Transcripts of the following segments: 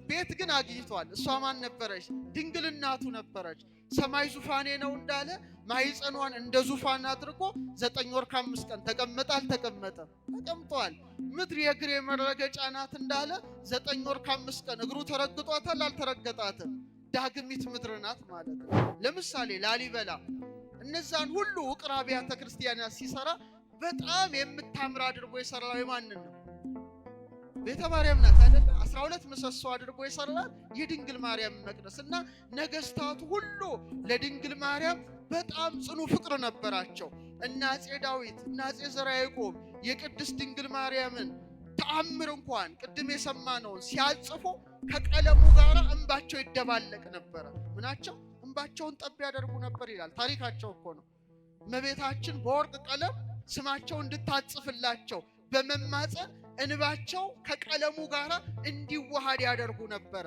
ቤት ግን አግኝቷል። እሷ ማን ነበረች? ድንግል እናቱ ነበረች። ሰማይ ዙፋኔ ነው እንዳለ ማኅፀኗን እንደ ዙፋን አድርጎ 9 ወር ከ5 ቀን ተቀመጠ። አልተቀመጠም? ተቀምጧል። ምድር የእግሬ መረገጫ ናት እንዳለ 9 ወር ከ5 ቀን እግሩ ተረግጧታል። አልተረገጣትም? ዳግሚት ምድር ናት ማለት ነው። ለምሳሌ ላሊበላ እነዛን ሁሉ ውቅር አብያተ ክርስቲያናት ሲሰራ በጣም የምታምር አድርጎ የሰራው የማንን ነው? ቤተ ማርያም ናት አይደል? 12 ምሰሶ አድርጎ የሰራት የድንግል ማርያም መቅደስ እና ነገስታቱ ሁሉ ለድንግል ማርያም በጣም ጽኑ ፍቅር ነበራቸው። እና አፄ ዳዊት እና አፄ ዘርዓ ያዕቆብ የቅድስት ድንግል ማርያምን ተአምር እንኳን ቅድም የሰማነውን ሲያጽፉ ከቀለሙ ጋር እንባቸው ይደባለቅ ነበር። ምናቸው? እንባቸውን ጠብ ያደርጉ ነበር ይላል ታሪካቸው እኮ ነው። እመቤታችን በወርቅ ቀለም ስማቸው እንድታጽፍላቸው በመማፀን እንባቸው ከቀለሙ ጋር እንዲዋሃድ ያደርጉ ነበር።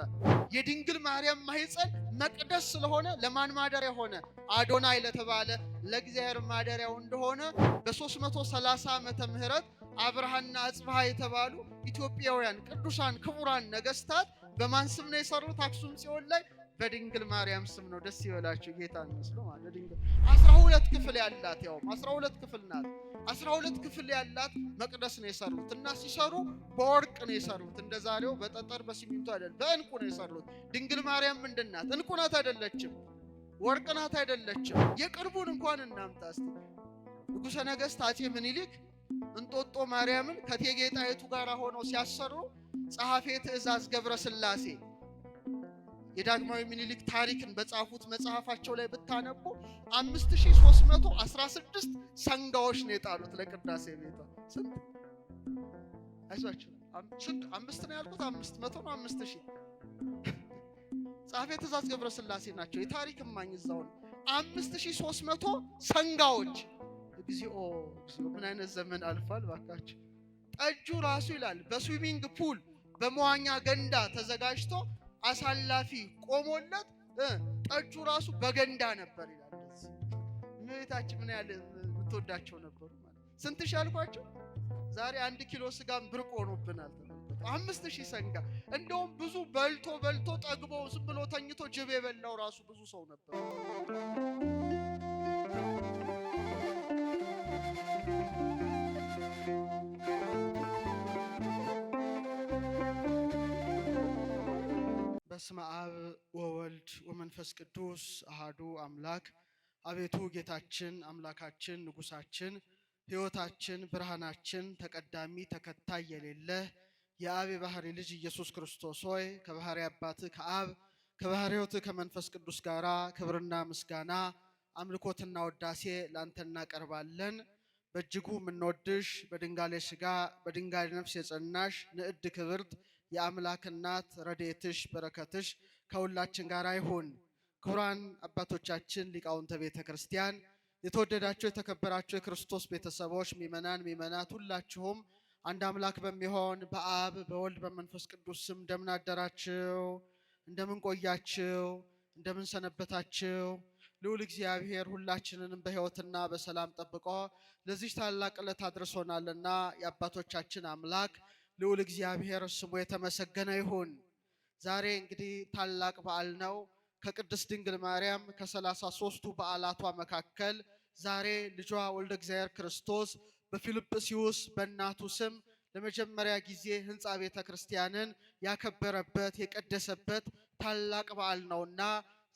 የድንግል ማርያም ማኅፀን መቅደስ ስለሆነ ለማን ማደሪያ ሆነ? አዶናይ ለተባለ ለእግዚአብሔር ማደሪያው እንደሆነ በ330 ዓመተ ምህረት አብርሃና አጽብሃ የተባሉ ኢትዮጵያውያን ቅዱሳን ክቡራን ነገስታት በማን ስም ነው የሰሩት? አክሱም ጽዮን ላይ በድንግል ማርያም ስም ነው። ደስ ይበላችሁ። ጌታን መስሎ ማለት ድንግል 12 ክፍል ያላት ያውም 12 ክፍል ናት። 12 ክፍል ያላት መቅደስ ነው የሰሩት እና ሲሰሩ በወርቅ ነው የሰሩት። እንደ ዛሬው በጠጠር በሲሚንቶ አይደለም፣ በእንቁ ነው የሰሩት። ድንግል ማርያም ምንድን ናት? እንቁ ናት አይደለችም? ወርቅ ናት አይደለችም? የቅርቡን እንኳን እናምጣ እስቲ። ንጉሠ ነገሥት አፄ ምኒልክ እንጦጦ ማርያምን ከእቴጌ ጣይቱ ጋር ሆነው ሲያሰሩ ጸሐፌ ትእዛዝ ገብረ ሥላሴ የዳግማዊ ምኒልክ ታሪክን በጻፉት መጽሐፋቸው ላይ ብታነቡ 5316 ሰንጋዎች ነው የጣሉት ለቅዳሴ ቤቷ። ስንት አይዟችሁ? ስንት? 5 ነው ያልኩት? 500 ነው? 5000 ጸሐፌ ትእዛዝ ገብረ ሥላሴ ናቸው። የታሪክ እማኝ እዛው ነው። 5300 ሰንጋዎች። እግዚኦ እግዚኦ! ምን አይነት ዘመን አልፏል ባካችሁ። ጠጁ ራሱ ይላል በስዊሚንግ ፑል በመዋኛ ገንዳ ተዘጋጅቶ አሳላፊ ቆሞለት ጠጁ ራሱ በገንዳ ነበር ይላል። እመቤታችን ምን ያለ የምትወዳቸው ነበሩ ማለት። ስንት ሺህ አልኳቸው? ዛሬ 1 ኪሎ ስጋም ብርቅ ሆኖብናል። 5000 ሰንጋ። እንደውም ብዙ በልቶ ጠግቦ ዝም ብሎ ተኝቶ ጅብ የበላው ራሱ ብዙ ሰው ነበር። በስመ አብ ወወልድ ወመንፈስ ቅዱስ አሃዱ አምላክ። አቤቱ ጌታችን አምላካችን ንጉሳችን ሕይወታችን ብርሃናችን ተቀዳሚ ተከታይ የሌለ የአብ የባህሪ ልጅ ኢየሱስ ክርስቶስ ሆይ ከባህሪ አባት ከአብ ከባህሪ ሕይወት ከመንፈስ ቅዱስ ጋራ ክብርና ምስጋና አምልኮትና ወዳሴ ላንተ እናቀርባለን። በእጅጉ የምንወድሽ በድንጋሌ ሥጋ በድንጋሌ ነፍስ የጸናሽ ንዕድ ክብርት የአምላክ እናት ረድኤትሽ በረከትሽ ከሁላችን ጋር ይሁን። ክቡራን አባቶቻችን ሊቃውንተ ቤተ ክርስቲያን፣ የተወደዳችሁ የተከበራችሁ የክርስቶስ ቤተሰቦች ምእመናን ምእመናት ሁላችሁም አንድ አምላክ በሚሆን በአብ በወልድ በመንፈስ ቅዱስ ስም እንደምን አደራችሁ? እንደምን ቆያችሁ? እንደምን ሰነበታችሁ? ልዑል እግዚአብሔር ሁላችንንም በሕይወትና በሰላም ጠብቆ ለዚህ ታላቅ ዕለት አድርሶናልና የአባቶቻችን አምላክ ልዑል እግዚአብሔር ስሙ የተመሰገነ ይሁን። ዛሬ እንግዲህ ታላቅ በዓል ነው። ከቅድስት ድንግል ማርያም ከ33ቱ በዓላቷ መካከል ዛሬ ልጇ ወልደ እግዚአብሔር ክርስቶስ በፊልጵስዩስ በእናቱ ስም ለመጀመሪያ ጊዜ ሕንፃ ቤተ ክርስቲያንን ያከበረበት የቀደሰበት ታላቅ በዓል ነውና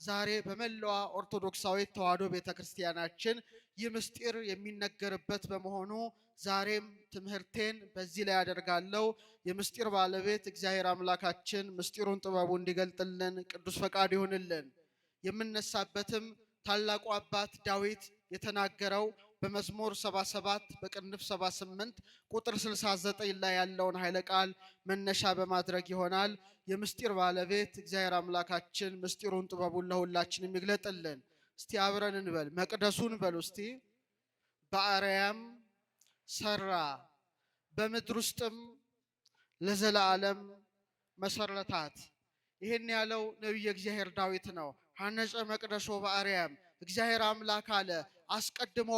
ዛሬ በመላዋ ኦርቶዶክሳዊት ተዋሕዶ ቤተ ክርስቲያናችን ይህ ምስጢር የሚነገርበት በመሆኑ ዛሬም ትምህርቴን በዚህ ላይ አደርጋለሁ። የምስጢር ባለቤት እግዚአብሔር አምላካችን ምስጢሩን ጥበቡ እንዲገልጥልን ቅዱስ ፈቃድ ይሁንልን። የምነሳበትም ታላቁ አባት ዳዊት የተናገረው በመዝሙር 77 በቅንፍ 78 ቁጥር 69 ላይ ያለውን ኃይለ ቃል መነሻ በማድረግ ይሆናል። የምስጢር ባለቤት እግዚአብሔር አምላካችን ምስጢሩን ጥበቡን ለሁላችንም ይግለጥልን። እስቲ አብረን እንበል። መቅደሱን በሉ እስቲ። በአርያም ሰራ በምድር ውስጥም ለዘላለም መሰረታት። ይህን ያለው ነቢየ እግዚአብሔር ዳዊት ነው። ሐነጸ መቅደሶ በአርያም እግዚአብሔር አምላክ አለ አስቀድሞ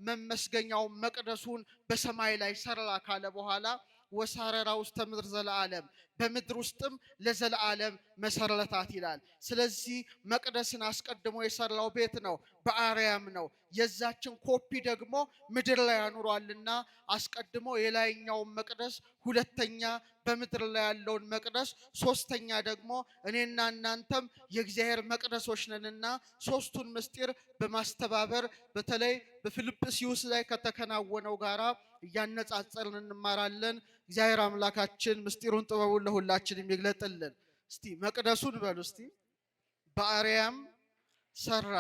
መመስገኛው መቅደሱን በሰማይ ላይ ሰራ ካለ በኋላ ወሳረራ ውስተ ምድር ዘለዓለም በምድር ውስጥም ለዘለዓለም መሰረታት ይላል። ስለዚህ መቅደስን አስቀድሞ የሰራው ቤት ነው፣ በአርያም ነው። የዛችን ኮፒ ደግሞ ምድር ላይ አኑሯልና አስቀድሞ የላይኛውን መቅደስ፣ ሁለተኛ በምድር ላይ ያለውን መቅደስ፣ ሶስተኛ ደግሞ እኔና እናንተም የእግዚአብሔር መቅደሶች ነንና ሶስቱን ምስጢር በማስተባበር በተለይ በፊልጵስዩስ ላይ ከተከናወነው ጋራ እያነጻጸርን እንማራለን። እግዚአብሔር አምላካችን ምስጢሩን ጥበቡን ለሁላችንም ይግለጥልን። እስቲ መቅደሱን በሉ እስቲ። በአርያም ሰራ።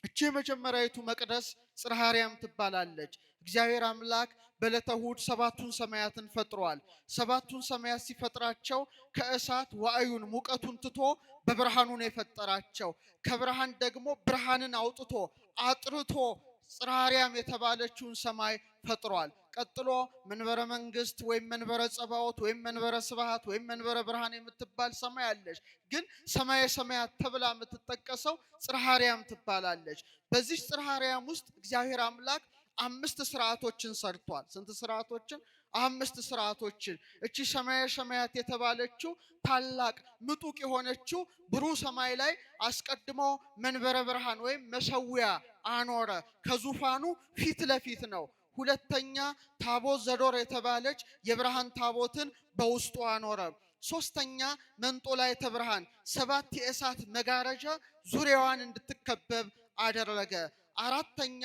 እቺ የመጀመሪያዊቱ መቅደስ ጽርሐ አርያም ትባላለች። እግዚአብሔር አምላክ በዕለተ እሑድ ሰባቱን ሰማያትን ፈጥሯል። ሰባቱን ሰማያት ሲፈጥራቸው ከእሳት ዋዕዩን ሙቀቱን ትቶ በብርሃኑ ነው የፈጠራቸው። ከብርሃን ደግሞ ብርሃንን አውጥቶ አጥርቶ ጽርሐ አርያም የተባለችውን ሰማይ ፈጥሯል። ቀጥሎ መንበረ መንግስት ወይም መንበረ ጸባዖት ወይም መንበረ ስብሐት ወይም መንበረ ብርሃን የምትባል ሰማይ አለች። ግን ሰማየ ሰማያት ተብላ የምትጠቀሰው ጽርሐ አርያም ትባላለች። በዚህ ጽርሐ አርያም ውስጥ እግዚአብሔር አምላክ 5 ስርዓቶችን ሰርቷል። ስንት ስርዓቶችን? 5 ስርዓቶችን። እቺ ሰማየ ሰማያት የተባለችው ታላቅ ምጡቅ የሆነችው ብሩህ ሰማይ ላይ አስቀድሞ መንበረ ብርሃን ወይም መሰዊያ አኖረ። ከዙፋኑ ፊት ለፊት ነው። ሁለተኛ ታቦት ዘዶር የተባለች የብርሃን ታቦትን በውስጡ አኖረ። ሶስተኛ መንጦላዕተ ብርሃን 7 የእሳት መጋረጃ ዙሪያዋን እንድትከበብ አደረገ። አራተኛ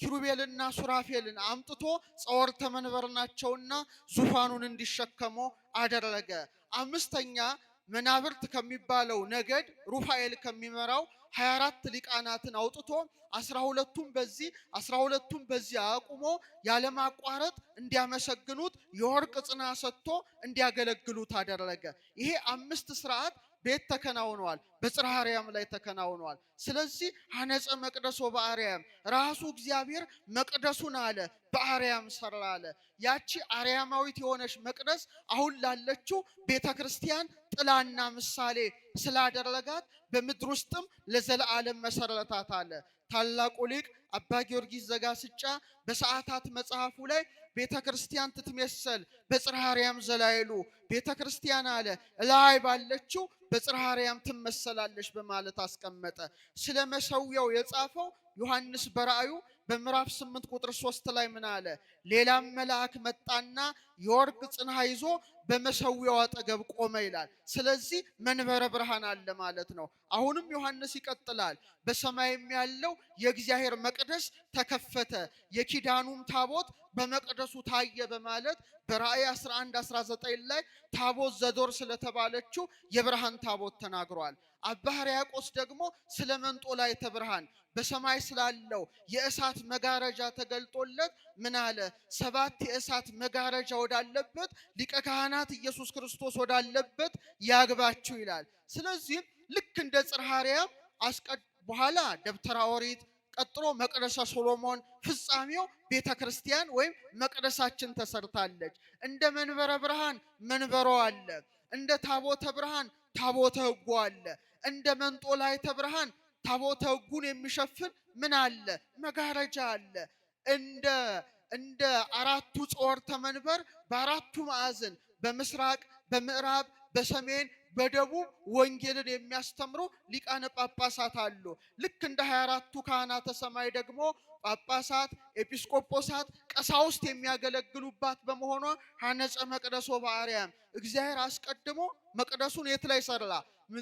ኪሩቤልና ሱራፌልን አምጥቶ ጸወርተ መንበር ናቸውና ዙፋኑን እንዲሸከሙ አደረገ። አምስተኛ መናብርት ከሚባለው ነገድ ሩፋኤል ከሚመራው 24 ሊቃናትን አውጥቶ 12ቱም በዚህ 12ቱም በዚህ አቁሞ ያለማቋረጥ እንዲያመሰግኑት የወርቅ ጽና ሰጥቶ እንዲያገለግሉት አደረገ። ይሄ 5 ስርዓት ቤት ተከናውኗል፣ በጽርሐ አርያም ላይ ተከናውኗል። ስለዚህ ሐነጸ መቅደሶ በአርያም ራሱ እግዚአብሔር መቅደሱን አለ በአርያም ሰራ አለ። ያቺ አርያማዊት የሆነች መቅደስ አሁን ላለችው ቤተክርስቲያን ጥላና ምሳሌ ስላደረጋት በምድር ውስጥም ለዘለዓለም መሰረታት አለ። ታላቁ ሊቅ አባ ጊዮርጊስ ዘጋስጫ በሰዓታት መጽሐፉ ላይ ቤተክርስቲያን ትትመሰል በጽርሐ አርያም ዘላይሉ ቤተክርስቲያን አለ ላይ ባለችው በጽርሐ አርያም ትመሰላለች በማለት አስቀመጠ። ስለ መሰዊያው የጻፈው ዮሐንስ በራእዩ በምዕራፍ 8 ቁጥር 3 ላይ ምን አለ? ሌላም መልአክ መጣና የወርቅ ጽና ይዞ በመሰዊያው አጠገብ ቆመ ይላል። ስለዚህ መንበረ ብርሃን አለ ማለት ነው። አሁንም ዮሐንስ ይቀጥላል። በሰማይም ያለው የእግዚአብሔር መቅደስ ተከፈተ፣ የኪዳኑም ታቦት በመቅደሱ ታየ በማለት በራእይ 11:19 ላይ ታቦት ዘዶር ስለተባለችው የብርሃን ታቦት ተናግሯል። አባ ሕርያቆስ ደግሞ ስለ መንጦላዕተ ብርሃን በሰማይ ስላለው የእሳት መጋረጃ ተገልጦለት ምን አለ? 7 የእሳት መጋረጃ ወዳለበት ሊቀ ካህናት ኢየሱስ ክርስቶስ ወዳለበት ያግባችሁ ይላል። ስለዚህ ልክ እንደ ጽርሐ አርያም በኋላ ደብተራ ኦሪት፣ ቀጥሎ መቅደሰ ሶሎሞን፣ ፍጻሜው ቤተክርስቲያን ወይም መቅደሳችን ተሰርታለች። እንደ መንበረ ብርሃን መንበሮ አለ፣ እንደ ታቦተ ብርሃን ታቦተ ሕጉ አለ፣ እንደ መንጦላዕተ ብርሃን ታቦተ ሕጉን የሚሸፍን ምን አለ? መጋረጃ አለ። እንደ 4ቱ ጸወርተ መንበር በ4ቱ ማዕዘን በምስራቅ፣ በምዕራብ፣ በሰሜን፣ በደቡብ ወንጌልን የሚያስተምሩ ሊቃነ ጳጳሳት አሉ። ልክ እንደ 24ቱ ካህናተ ሰማይ ደግሞ ጳጳሳት፣ ኤጲስቆጶሳት፣ ቀሳውስት የሚያገለግሉባት በመሆኗ ሐነጸ መቅደሶ በአርያም እግዚአብሔር አስቀድሞ መቅደሱን የት ላይ ሰራ?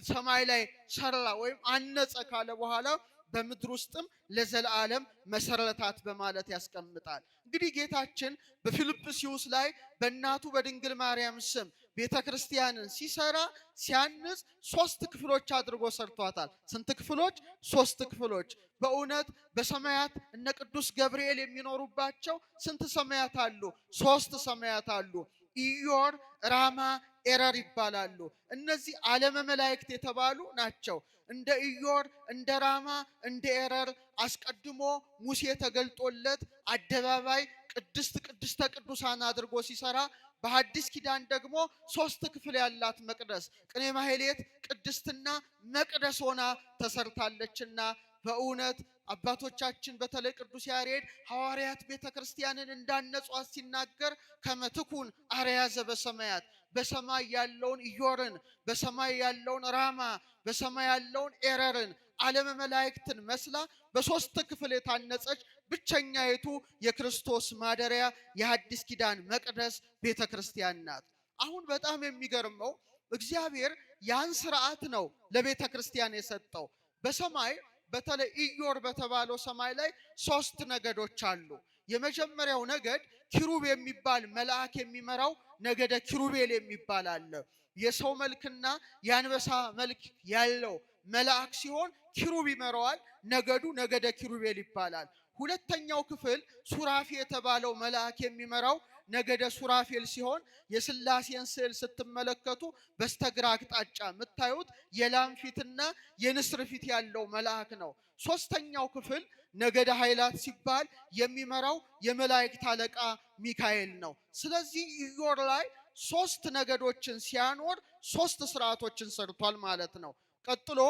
ሰማይ ላይ ሰራ ወይም አነጸ ካለ በኋላ በምድር ውስጥም ለዘለዓለም መሰረታት በማለት ያስቀምጣል። እንግዲህ ጌታችን በፊልጵስዩስ ላይ በእናቱ በድንግል ማርያም ስም ቤተክርስቲያንን ሲሰራ ሲያንጽ 3 ክፍሎች አድርጎ ሰርቷታል። ስንት ክፍሎች? 3 ክፍሎች። በእውነት በሰማያት እነ ቅዱስ ገብርኤል የሚኖሩባቸው ስንት ሰማያት አሉ? 3 ሰማያት አሉ። ኢዮር፣ ራማ፣ ኤረር ይባላሉ። እነዚህ ዓለመ መላእክት የተባሉ ናቸው። እንደ ኢዮር፣ እንደ ራማ፣ እንደ ኤረር አስቀድሞ ሙሴ ተገልጦለት አደባባይ ቅድስተ ቅዱሳን አድርጎ ሲሰራ በሐዲስ ኪዳን ደግሞ 3 ክፍል ያላት መቅደስ ቅኔ ማህሌት ቅድስትና መቅደስ ሆና ተሰርታለችና በእውነት አባቶቻችን በተለይ ቅዱስ ያሬድ ሐዋርያት ቤተክርስቲያንን እንዳነጿት ሲናገር ከመትኩን አርያ ዘበሰማያት በሰማይ ያለውን ኢዮርን በሰማይ ያለውን ራማ በሰማይ ያለውን ኤረርን ዓለመ መላእክትን መስላ በሶስት ክፍል የታነጸች ብቸኛይቱ የክርስቶስ ማደሪያ የሐዲስ ኪዳን መቅደስ ቤተክርስቲያን ናት። አሁን በጣም የሚገርመው እግዚአብሔር ያን ሥርዓት ነው ለቤተክርስቲያን የሰጠው። በሰማይ በተለይ ኢዮር በተባለው ሰማይ ላይ ሶስት ነገዶች አሉ። የመጀመሪያው ነገድ ኪሩብ የሚባል መልአክ የሚመራው ነገደ ኪሩቤል የሚባል አለ። የሰው መልክና የአንበሳ መልክ ያለው መልአክ ሲሆን ኪሩብ ይመራዋል። ነገዱ ነገደ ኪሩቤል ይባላል። ሁለተኛው ክፍል ሱራፊ የተባለው መልአክ የሚመራው ነገደ ሱራፌል ሲሆን የሥላሴን ስዕል ስትመለከቱ በስተግራ አቅጣጫ የምታዩት የላም ፊትና የንስር ፊት ያለው መልአክ ነው። ሶስተኛው ክፍል ነገደ ኃይላት ሲባል የሚመራው የመላእክት አለቃ ሚካኤል ነው። ስለዚህ ኢዮር ላይ ሶስት ነገዶችን ሲያኖር ሶስት ሥርዓቶችን ሰርቷል ማለት ነው። ቀጥሎ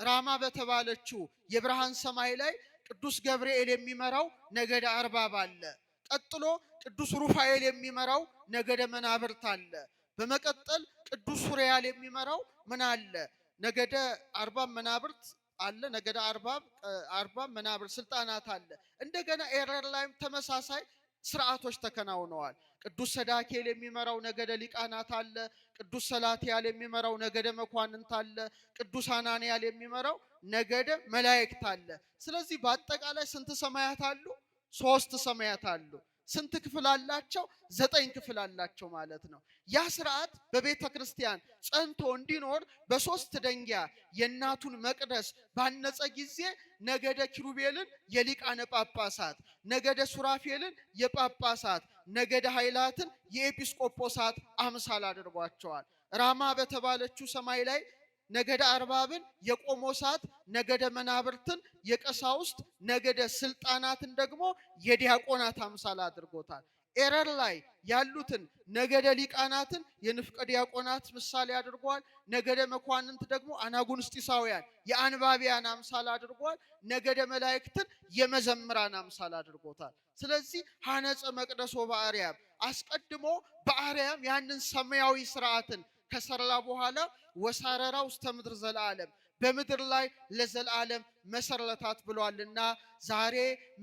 ራማ በተባለችው የብርሃን ሰማይ ላይ ቅዱስ ገብርኤል የሚመራው ነገደ አርባብ አለ። ቀጥሎ ቅዱስ ሩፋኤል የሚመራው ነገደ መናብርት አለ። በመቀጠል ቅዱስ ሱሪያል የሚመራው ምን አለ? ነገደ አርባብ መናብርት አለ። ነገደ አርባብ መናብርት ስልጣናት አለ። እንደገና ኤረር ላይም ተመሳሳይ ሥርዓቶች ተከናውነዋል። ቅዱስ ሰዳኬል የሚመራው ነገደ ሊቃናት አለ። ቅዱስ ሰላትያል የሚመራው ነገደ መኳንንት አለ። ቅዱስ አናንያል የሚመራው ነገደ መላእክት አለ። ስለዚህ በአጠቃላይ ስንት ሰማያት አሉ? ሶስት ሰማያት አሉ። ስንት ክፍል አላቸው? 9 ክፍል አላቸው ማለት ነው። ያ ሥርዓት በቤተ ክርስቲያን ጸንቶ እንዲኖር በሶስት ደንጊያ የእናቱን መቅደስ ባነጸ ጊዜ ነገደ ኪሩቤልን የሊቃነ ጳጳሳት፣ ነገደ ሱራፌልን የጳጳሳት፣ ነገደ ኃይላትን የኤጲስቆጶሳት አምሳል አድርጓቸዋል። ራማ በተባለችው ሰማይ ላይ ነገደ አርባብን የቆሞሳት፣ ነገደ መናብርትን የቀሳውስት፣ ነገደ ስልጣናትን ደግሞ የዲያቆናት አምሳል አድርጎታል። ኤረር ላይ ያሉትን ነገደ ሊቃናትን የንፍቀ ዲያቆናት ምሳሌ አድርጓል። ነገደ መኳንንት ደግሞ አናጉንስጢሳውያን የአንባቢያን አምሳል አድርጓል። ነገደ መላእክትን የመዘምራን አምሳል አድርጎታል። ስለዚህ ሐነጸ መቅደሶ በአርያም አስቀድሞ በአርያም ያንን ሰማያዊ ሥርዓትን ከሰራ በኋላ ወሳረራ ውስተ ምድር ዘለዓለም በምድር ላይ ለዘላለም መሰረታት ብሏልና ዛሬ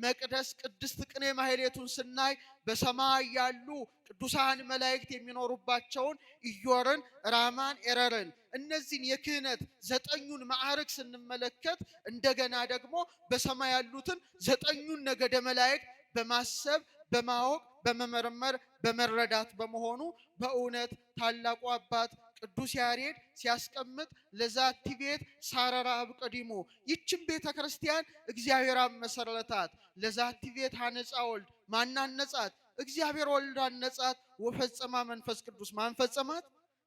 መቅደስ ቅድስት ቅኔ ማህሌቱን ስናይ በሰማይ ያሉ ቅዱሳን መላእክት የሚኖሩባቸውን ኢዮርን፣ ራማን፣ ኤረርን እነዚህን የክህነት 9ኙን ማዕረግ ስንመለከት እንደገና ደግሞ በሰማይ ያሉትን 9ኙን ነገደ መላእክት በማሰብ በማወቅ በመመርመር በመረዳት በመሆኑ በእውነት ታላቁ አባት ቅዱስ ያሬድ ሲያስቀምጥ ለዛቲ ቤት ሳረራ አብቀዲሙ ይችን ቤተ ክርስቲያን እግዚአብሔር መሰረታት። ለዛቲ ቤት ሐነጻ ወልድ ማናነጻት? እግዚአብሔር ወልድ አነጻት። ወፈጸማ መንፈስ ቅዱስ ማን ፈጸማት?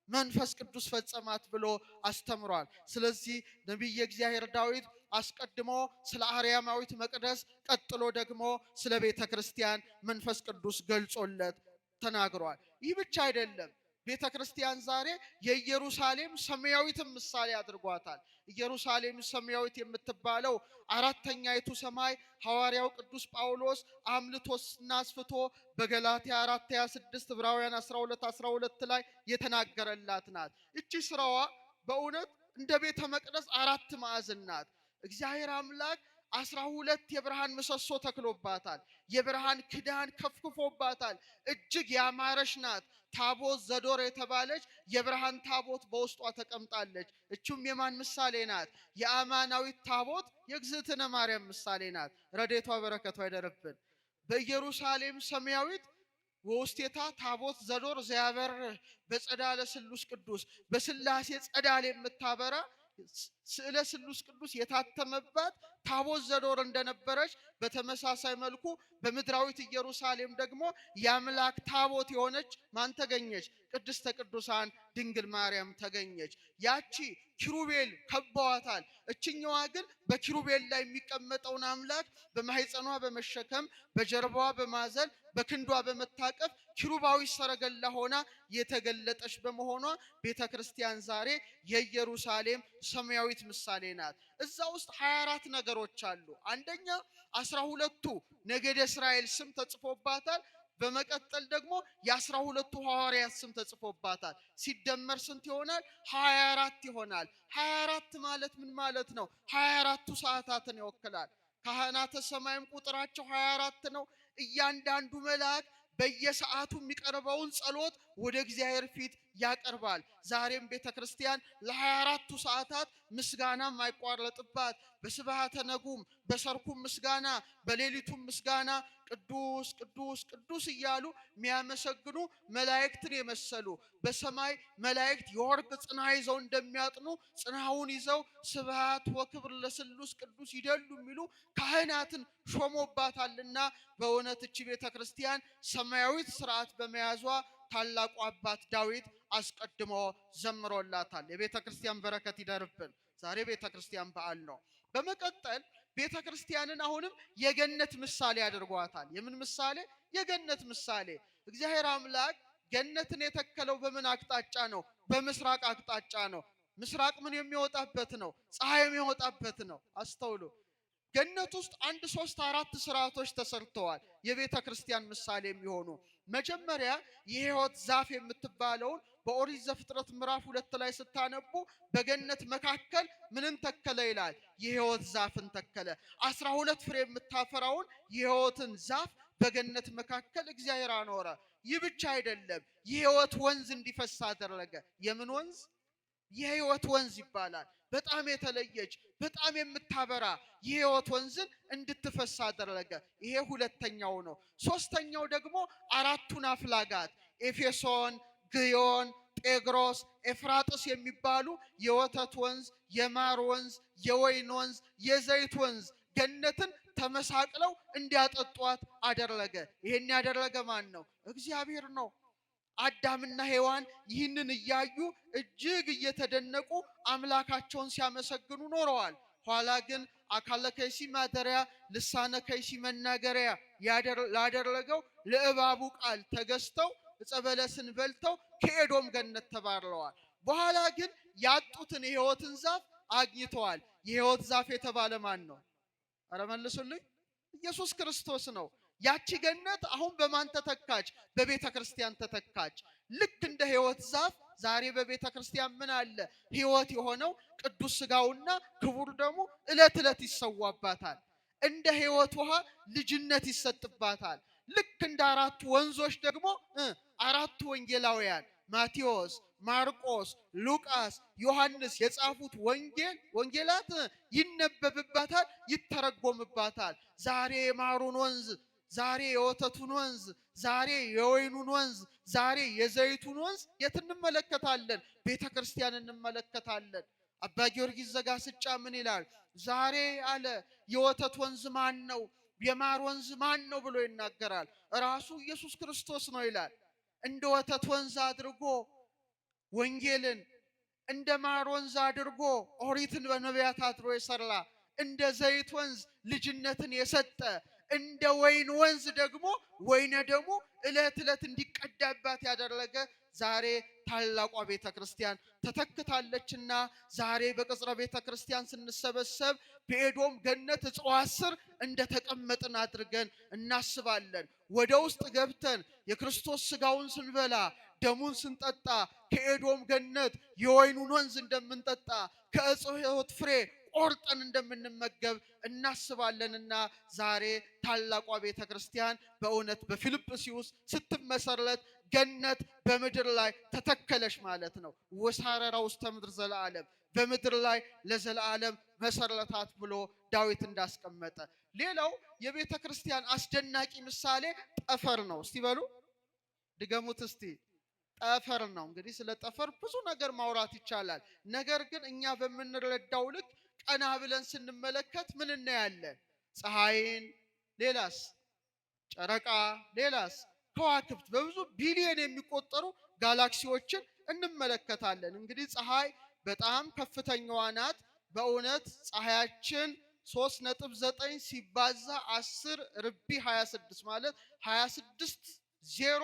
መንፈስ ቅዱስ ፈጸማት ብሎ አስተምሯል። ስለዚህ ነቢየ እግዚአብሔር ዳዊት አስቀድሞ ስለ አርያማዊት መቅደስ ቀጥሎ ደግሞ ስለ ቤተ ክርስቲያን መንፈስ ቅዱስ ገልጾለት ተናግሯል። ይህ ብቻ አይደለም። ቤተ ክርስቲያን ዛሬ የኢየሩሳሌም ሰማያዊትን ምሳሌ አድርጓታል። ኢየሩሳሌም ሰማያዊት የምትባለው አራተኛይቱ ሰማይ ሐዋርያው ቅዱስ ጳውሎስ አምልቶና አስፍቶ በገላትያ 4:26 ዕብራውያን 12:12 ላይ የተናገረላት ናት። እቺ ስራዋ በእውነት እንደ ቤተ መቅደስ 4 ማዕዘን ናት። እግዚአብሔር አምላክ 12 የብርሃን ምሰሶ ተክሎባታል። የብርሃን ክዳን ከፍክፎባታል። እጅግ ያማረች ናት። ታቦት ዘዶር የተባለች የብርሃን ታቦት በውስጧ ተቀምጣለች። እቹም የማን ምሳሌ ናት? የአማናዊት ታቦት የእግዝእትነ ማርያም ምሳሌ ናት። ረድኤቷ በረከቷ ይደርብን። በኢየሩሳሌም ሰማያዊት ወውስቴታ ታቦት ዘዶር ዘያበር በጸዳለ ስሉስ ቅዱስ በስላሴ ጸዳል የምታበራ ስዕለ ስሉስ ቅዱስ የታተመባት ታቦት ዘዶር እንደነበረች በተመሳሳይ መልኩ በምድራዊት ኢየሩሳሌም ደግሞ የአምላክ ታቦት የሆነች ማን ተገኘች? ቅድስተ ቅዱሳን ድንግል ማርያም ተገኘች። ያቺ ኪሩቤል ከበዋታል። እችኛዋ ግን በኪሩቤል ላይ የሚቀመጠውን አምላክ በማህፀኗ በመሸከም በጀርባዋ በማዘል በክንዷ በመታቀፍ ኪሩባዊ ሰረገላ ሆና የተገለጠች በመሆኗ ቤተክርስቲያን ዛሬ የኢየሩሳሌም ሰማያዊት ምሳሌ ናት። እዛ ውስጥ 24 ነገሮች አሉ። አንደኛ 12ቱ ነገደ እስራኤል ስም ተጽፎባታል። በመቀጠል ደግሞ የ12ቱ ሐዋርያት ስም ተጽፎባታል። ሲደመር ስንት ይሆናል? 24 ይሆናል። 24 ማለት ምን ማለት ነው? 24ቱ ሰዓታትን ይወክላል። ካህናተ ሰማይም ቁጥራቸው 24 ነው። እያንዳንዱ መልአክ በየሰዓቱ የሚቀርበውን ጸሎት ወደ እግዚአብሔር ፊት ያቀርባል። ዛሬም ቤተክርስቲያን ለ24ቱ ሰዓታት ምስጋና ማይቋረጥባት በስብሐተ ነጉም በሰርኩም ምስጋና በሌሊቱም ምስጋና ቅዱስ ቅዱስ ቅዱስ እያሉ የሚያመሰግኑ መላእክትን የመሰሉ በሰማይ መላእክት የወርቅ ጽና ይዘው እንደሚያጥኑ ጽናውን ይዘው ስብሐት ወክብር ለስሉስ ቅዱስ ይደሉ የሚሉ ካህናትን ሾሞባታልና በእውነት እቺ ቤተክርስቲያን ሰማያዊት ስርዓት በመያዟ ታላቁ አባት ዳዊት አስቀድሞ ዘምሮላታል። የቤተክርስቲያን በረከት ይደርብን። ዛሬ ቤተክርስቲያን በዓል ነው። በመቀጠል ቤተክርስቲያንን አሁንም የገነት ምሳሌ ያደርጓታል። የምን ምሳሌ? የገነት ምሳሌ። እግዚአብሔር አምላክ ገነትን የተከለው በምን አቅጣጫ ነው? በምስራቅ አቅጣጫ ነው። ምስራቅ ምን የሚወጣበት ነው? ፀሐይ የሚወጣበት ነው። አስተውሉ። ገነት ውስጥ 1 3 4 ስርዓቶች ተሰርተዋል። የቤተ ክርስቲያን ምሳሌ የሚሆኑ መጀመሪያ የሕይወት ዛፍ የምትባለውን በኦሪት ዘፍጥረት ምዕራፍ 2 ላይ ስታነቡ በገነት መካከል ምንን ተከለ ይላል? የሕይወት ዛፍን ተከለ። 12 ፍሬ የምታፈራውን የሕይወትን ዛፍ በገነት መካከል እግዚአብሔር አኖረ። ይህ ብቻ አይደለም፣ የሕይወት ወንዝ እንዲፈስ አደረገ። የምን ወንዝ? የሕይወት ወንዝ ይባላል። በጣም የተለየች በጣም የምታበራ የሕይወት ወንዝን እንድትፈስ አደረገ። ይሄ ሁለተኛው ነው። ሶስተኛው ደግሞ 4ቱን አፍላጋት ኤፌሶን፣ ግዮን፣ ጤግሮስ፣ ኤፍራጥስ የሚባሉ የወተት ወንዝ፣ የማር ወንዝ፣ የወይን ወንዝ፣ የዘይት ወንዝ ገነትን ተመሳቅለው እንዲያጠጧት አደረገ። ይሄን ያደረገ ማን ነው? እግዚአብሔር ነው። አዳምና ሔዋን ይህንን እያዩ እጅግ እየተደነቁ አምላካቸውን ሲያመሰግኑ ኖረዋል። ኋላ ግን አካለ ከይሲ ማደሪያ ልሳነ ከይሲ መናገሪያ ላደረገው ለእባቡ ቃል ተገዝተው ዕፀ በለስን በልተው ከኤዶም ገነት ተባረዋል። በኋላ ግን ያጡትን የሕይወትን ዛፍ አግኝተዋል። የሕይወት ዛፍ የተባለ ማን ነው? ኧረ መልሱልኝ። ኢየሱስ ክርስቶስ ነው። ያቺ ገነት አሁን በማን ተተካች? በቤተ ክርስቲያን ተተካች። ልክ እንደ ሕይወት ዛፍ ዛሬ በቤተ ክርስቲያን ምን አለ? ሕይወት የሆነው ቅዱስ ሥጋውና ክቡር ደሙ ዕለት ዕለት ይሰዋባታል። እንደ ሕይወት ውሃ ልጅነት ይሰጥባታል። ልክ እንደ 4 ወንዞች ደግሞ 4 ወንጌላውያን ማቴዎስ፣ ማርቆስ፣ ሉቃስ፣ ዮሐንስ የጻፉት ወንጌላት ይነበብባታል፣ ይተረጎምባታል። ዛሬ የማሩን ወንዝ፣ ዛሬ የወተቱን ወንዝ፣ ዛሬ የወይኑን ወንዝ፣ ዛሬ የዘይቱን ወንዝ የት እንመለከታለን? ቤተ ክርስቲያን እንመለከታለን። አባ ጊዮርጊስ ዘጋስጫ ምን ይላል? ዛሬ አለ የወተት ወንዝ ማን ነው? የማር ወንዝ ማን ነው ብሎ ይናገራል። ራሱ ኢየሱስ ክርስቶስ ነው ይላል። እንደ ወተት ወንዝ አድርጎ ወንጌልን፣ እንደ ማር ወንዝ አድርጎ ኦሪትን በነቢያት አድሮ የሰራ፣ እንደ ዘይት ወንዝ ልጅነትን የሰጠ፣ እንደ ወይን ወንዝ ደግሞ ወይነ ደግሞ ዕለት ዕለት እንዲቀዳባት ያደረገ ዛሬ ታላቋ ቤተ ክርስቲያን ተተክታለችና ዛሬ በቅጽረ ቤተ ክርስቲያን ስንሰበሰብ በኤዶም ገነት እጽዋት ስር እንደተቀመጥን አድርገን እናስባለን። ወደ ውስጥ ገብተን የክርስቶስ ሥጋውን ስንበላ ደሙን ስንጠጣ ከኤዶም ገነት የወይኑን ወንዝ እንደምንጠጣ ከዕፀ ሕይወት ፍሬ ቆርጠን እንደምንመገብ እናስባለንና ዛሬ ታላቋ ቤተ ክርስቲያን በእውነት በፊልጵስዩስ ስትመሰረት ገነት በምድር ላይ ተተከለች ማለት ነው። ወሳረራ ውስተ ምድር ዘለዓለም፣ በምድር ላይ ለዘላለም መሰረታት ብሎ ዳዊት እንዳስቀመጠ። ሌላው የቤተ ክርስቲያን አስደናቂ ምሳሌ ጠፈር ነው። እስቲ በሉ ድገሙት እስቲ። ጠፈር ነው። እንግዲህ ስለ ጠፈር ብዙ ነገር ማውራት ይቻላል። ነገር ግን እኛ በምንረዳው ልክ ቀና ብለን ስንመለከት ምን እናያለን? ፀሐይን፣ ሌላስ ጨረቃ፣ ሌላስ ከዋክብት፣ በብዙ ቢሊዮን የሚቆጠሩ ጋላክሲዎችን እንመለከታለን። እንግዲህ ፀሐይ በጣም ከፍተኛዋ ናት። በእውነት ፀሐያችን 3.9 ሲባዛ 10 ርቢ 26 ማለት 26 ዜሮ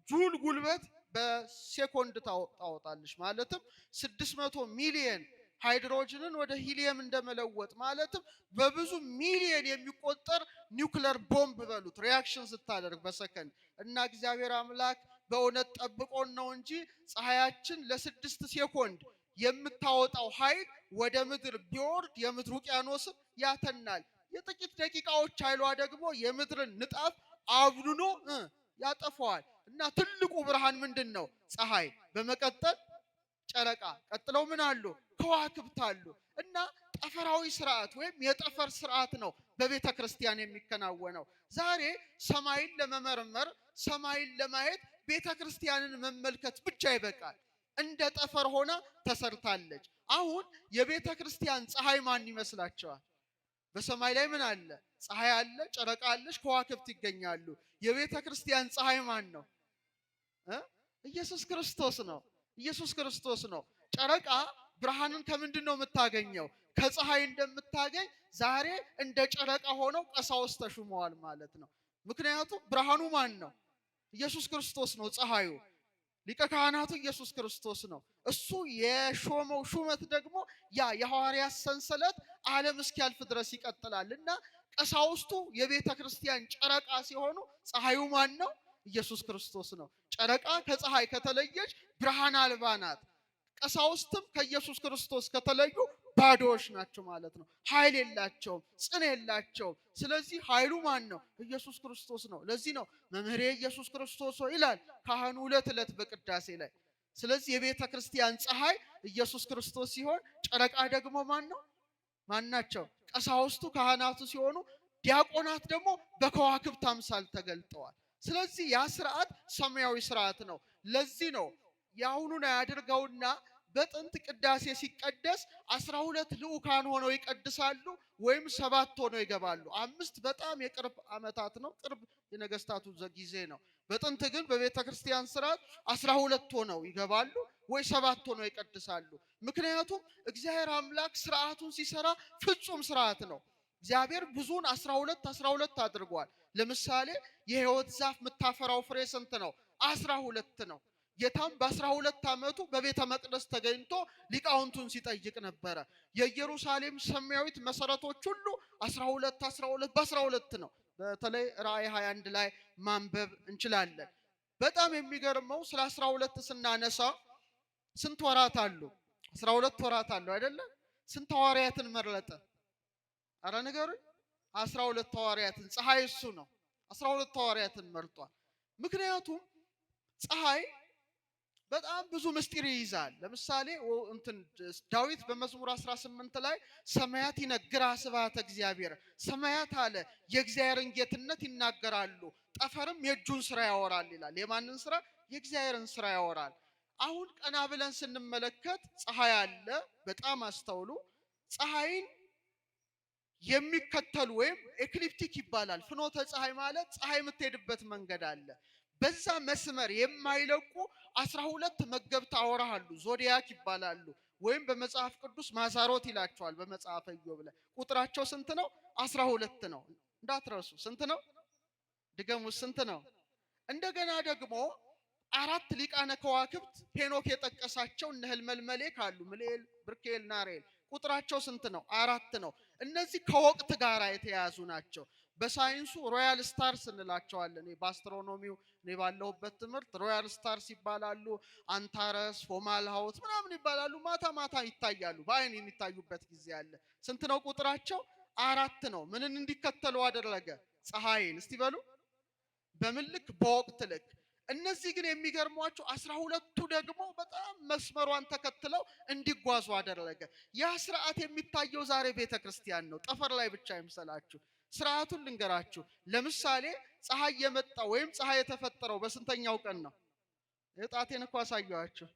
ጁል ጉልበት በሴኮንድ ታወጣለች። ማለትም 600 ሚሊዮን ሃይድሮጅንን ወደ ሂሊየም እንደመለወጥ ማለትም በብዙ ሚሊዮን የሚቆጠር ኒውክሌር ቦምብ በሉት ሪያክሽን ስታደርግ በሰከንድ እና እግዚአብሔር አምላክ በእውነት ጠብቆን ነው እንጂ ፀሐያችን ለ6 ሴኮንድ የምታወጣው ኃይል ወደ ምድር ቢወርድ የምድር ውቅያኖስን ያተናል። የጥቂት ደቂቃዎች ኃይሏ ደግሞ የምድርን ንጣፍ አብኑኖ ያጠፋዋል። እና ትልቁ ብርሃን ምንድነው? ፀሐይ። በመቀጠል ጨረቃ፣ ቀጥለው ምን አሉ? ከዋክብት አሉ። እና ጠፈራዊ ስርዓት ወይም የጠፈር ስርዓት ነው በቤተ ክርስቲያን የሚከናወነው። ዛሬ ሰማይን ለመመርመር ሰማይን ለማየት ቤተ ክርስቲያንን መመልከት ብቻ ይበቃል። እንደ ጠፈር ሆና ተሰርታለች። አሁን የቤተ ክርስቲያን ፀሐይ ማን ይመስላችኋል? በሰማይ ላይ ምን አለ? ፀሐይ አለ፣ ጨረቃ አለች፣ ከዋክብት ይገኛሉ። የቤተ ክርስቲያን ፀሐይ ማን ነው? ኢየሱስ ክርስቶስ ነው። ኢየሱስ ክርስቶስ ነው። ጨረቃ ብርሃንን ከምንድን ነው የምታገኘው? ከፀሐይ እንደምታገኝ ዛሬ እንደ ጨረቃ ሆነው ቀሳውስት ተሹመዋል ማለት ነው። ምክንያቱም ብርሃኑ ማን ነው? ኢየሱስ ክርስቶስ ነው ፀሐዩ። ሊቀ ካህናቱ ኢየሱስ ክርስቶስ ነው። እሱ የሾመው ሹመት ደግሞ ያ የሐዋርያት ሰንሰለት ዓለም እስኪያልፍ ድረስ ይቀጥላል። እና ቀሳውስቱ የቤተ ክርስቲያን ጨረቃ ሲሆኑ ፀሐዩ ማን ነው? ኢየሱስ ክርስቶስ ነው። ጨረቃ ከፀሐይ ከተለየች ብርሃን አልባ ናት። ቀሳውስትም ከኢየሱስ ክርስቶስ ከተለዩ ባዶዎች ናቸው ማለት ነው። ኃይል የላቸውም፣ ጽን የላቸውም። ስለዚህ ኃይሉ ማን ነው? ኢየሱስ ክርስቶስ ነው። ለዚህ ነው መምህሬ ኢየሱስ ክርስቶስ ይላል ካህኑ ዕለት ዕለት በቅዳሴ ላይ። ስለዚህ የቤተ ክርስቲያን ፀሐይ ኢየሱስ ክርስቶስ ሲሆን ጨረቃ ደግሞ ማን ነው? ማን ናቸው? ቀሳውስቱ ካህናቱ ሲሆኑ ዲያቆናት ደግሞ በከዋክብት አምሳል ተገልጠዋል። ስለዚህ ያ ስርዓት ሰማያዊ ስርዓት ነው። ለዚህ ነው ያሁኑን ያድርገውና በጥንት ቅዳሴ ሲቀደስ 12 ልዑካን ሆነው ይቀድሳሉ ወይም 7 ሆነው ይገባሉ። 5 በጣም የቅርብ ዓመታት ነው፣ ቅርብ የነገስታቱ ጊዜ ነው። በጥንት ግን በቤተ ክርስቲያን ስርዓት 12 ሆነው ይገባሉ ወይ 7 ሆነው ይቀድሳሉ። ምክንያቱም እግዚአብሔር አምላክ ስርዓቱን ሲሰራ ፍጹም ስርዓት ነው። እግዚአብሔር ብዙን 12 አድርጓል። ለምሳሌ የሕይወት ዛፍ የምታፈራው ፍሬ ስንት ነው? 12 ነው። ጌታም በ12 ዓመቱ በቤተ መቅደስ ተገኝቶ ሊቃውንቱን ሲጠይቅ ነበረ። የኢየሩሳሌም ሰማያዊት መሰረቶች ሁሉ 12 በ12 ነው። በተለይ ራእይ 21 ላይ ማንበብ እንችላለን። በጣም የሚገርመው ስለ 12 ስናነሳ ስንት ወራት አሉ? 12 ወራት አሉ አይደለ? ስንት ሐዋርያትን መረጠ? አረ ንገሩኝ። 12 ሐዋርያትን። ፀሐይ እሱ ነው። 12 ሐዋርያትን መርጧል። ምክንያቱም ፀሐይ በጣም ብዙ ምስጢር ይይዛል። ለምሳሌ ዳዊት በመዝሙር 18 ላይ ሰማያት ይነግራ ስብሐተ እግዚአብሔር፣ ሰማያት አለ የእግዚአብሔርን ጌትነት ይናገራሉ፣ ጠፈርም የእጁን ስራ ያወራል ይላል። የማንን ስራ? የእግዚአብሔርን ስራ ያወራል። አሁን ቀና ብለን ስንመለከት ፀሐይ አለ። በጣም አስተውሉ። ፀሐይን የሚከተሉ ወይም ኤክሊፕቲክ ይባላል። ፍኖተ ፀሐይ ማለት ፀሐይ የምትሄድበት መንገድ አለ። በዛ መስመር የማይለቁ 12 መገብት አውራ አሉ። ዞዲያክ ይባላሉ። ወይም በመጽሐፍ ቅዱስ ማዛሮት ይላቸዋል። በመጽሐፈ ኢዮብ ላይ ቁጥራቸው ስንት ነው? 12 ነው። እንዳትረሱ። ስንት ነው? ድገሙ። ስንት ነው? እንደገና ደግሞ 4 ሊቃነ ከዋክብት ሄኖክ የጠቀሳቸው እነ ህልመልመሌክ አሉ። ምልኤል፣ ብርኬል፣ ናሬል ቁጥራቸው ስንት ነው? 4 ነው። እነዚህ ከወቅት ጋር የተያዙ ናቸው። በሳይንሱ ሮያል ስታርስ እንላቸዋለን። በአስትሮኖሚው እኔ ባለሁበት ትምህርት ሮያል ስታርስ ይባላሉ። አንታረስ፣ ፎማልሃውት ምናምን ይባላሉ። ማታ ማታ ይታያሉ። በአይን የሚታዩበት ጊዜ አለ። ስንት ነው ቁጥራቸው? 4 ነው። ምንን እንዲከተሉ አደረገ? ፀሐይን። እስቲ በሉ በምን ልክ? በወቅት ልክ። እነዚህ ግን የሚገርሟቸው 12ቱ ደግሞ በጣም መስመሯን ተከትለው እንዲጓዙ አደረገ። ያ ስርዓት የሚታየው ዛሬ ቤተክርስቲያን ነው። ጠፈር ላይ ብቻ አይምሰላችሁ። ስርዓቱን ልንገራችሁ። ለምሳሌ ፀሐይ የመጣው ወይም ፀሐይ የተፈጠረው በስንተኛው ቀን ነው? የጣቴን እኮ አሳየኋችሁ።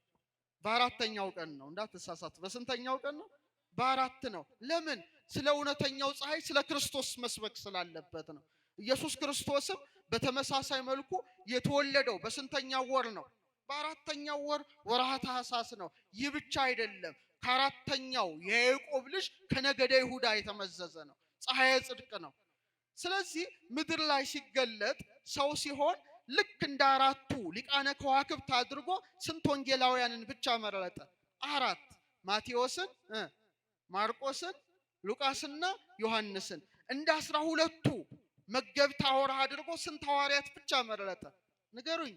በ4ኛው ቀን ነው። እንዳትሳሳቱ። በስንተኛው ቀን ነው? በ4 ነው። ለምን? ስለ እውነተኛው ፀሐይ ስለ ክርስቶስ መስበክ ስላለበት ነው። ኢየሱስ ክርስቶስም በተመሳሳይ መልኩ የተወለደው በስንተኛው ወር ነው? በ4ኛው ወር ወርሃ ታኅሳስ ነው። ይህ ብቻ አይደለም። ከ4ኛው የያዕቆብ ልጅ ከነገደ ይሁዳ የተመዘዘ ነው። ፀሐየ ጽድቅ ነው። ስለዚህ ምድር ላይ ሲገለጥ ሰው ሲሆን ልክ እንደ አራቱ ሊቃነ ከዋክብት አድርጎ ስንት ወንጌላውያንን ብቻ መረጠ? 4 ማቴዎስን፣ ማርቆስን፣ ሉቃስና ዮሐንስን። እንደ 12ቱ መገብታ ወርሃ አድርጎ ስንት ሐዋርያት ብቻ መረጠ? ንገሩኝ።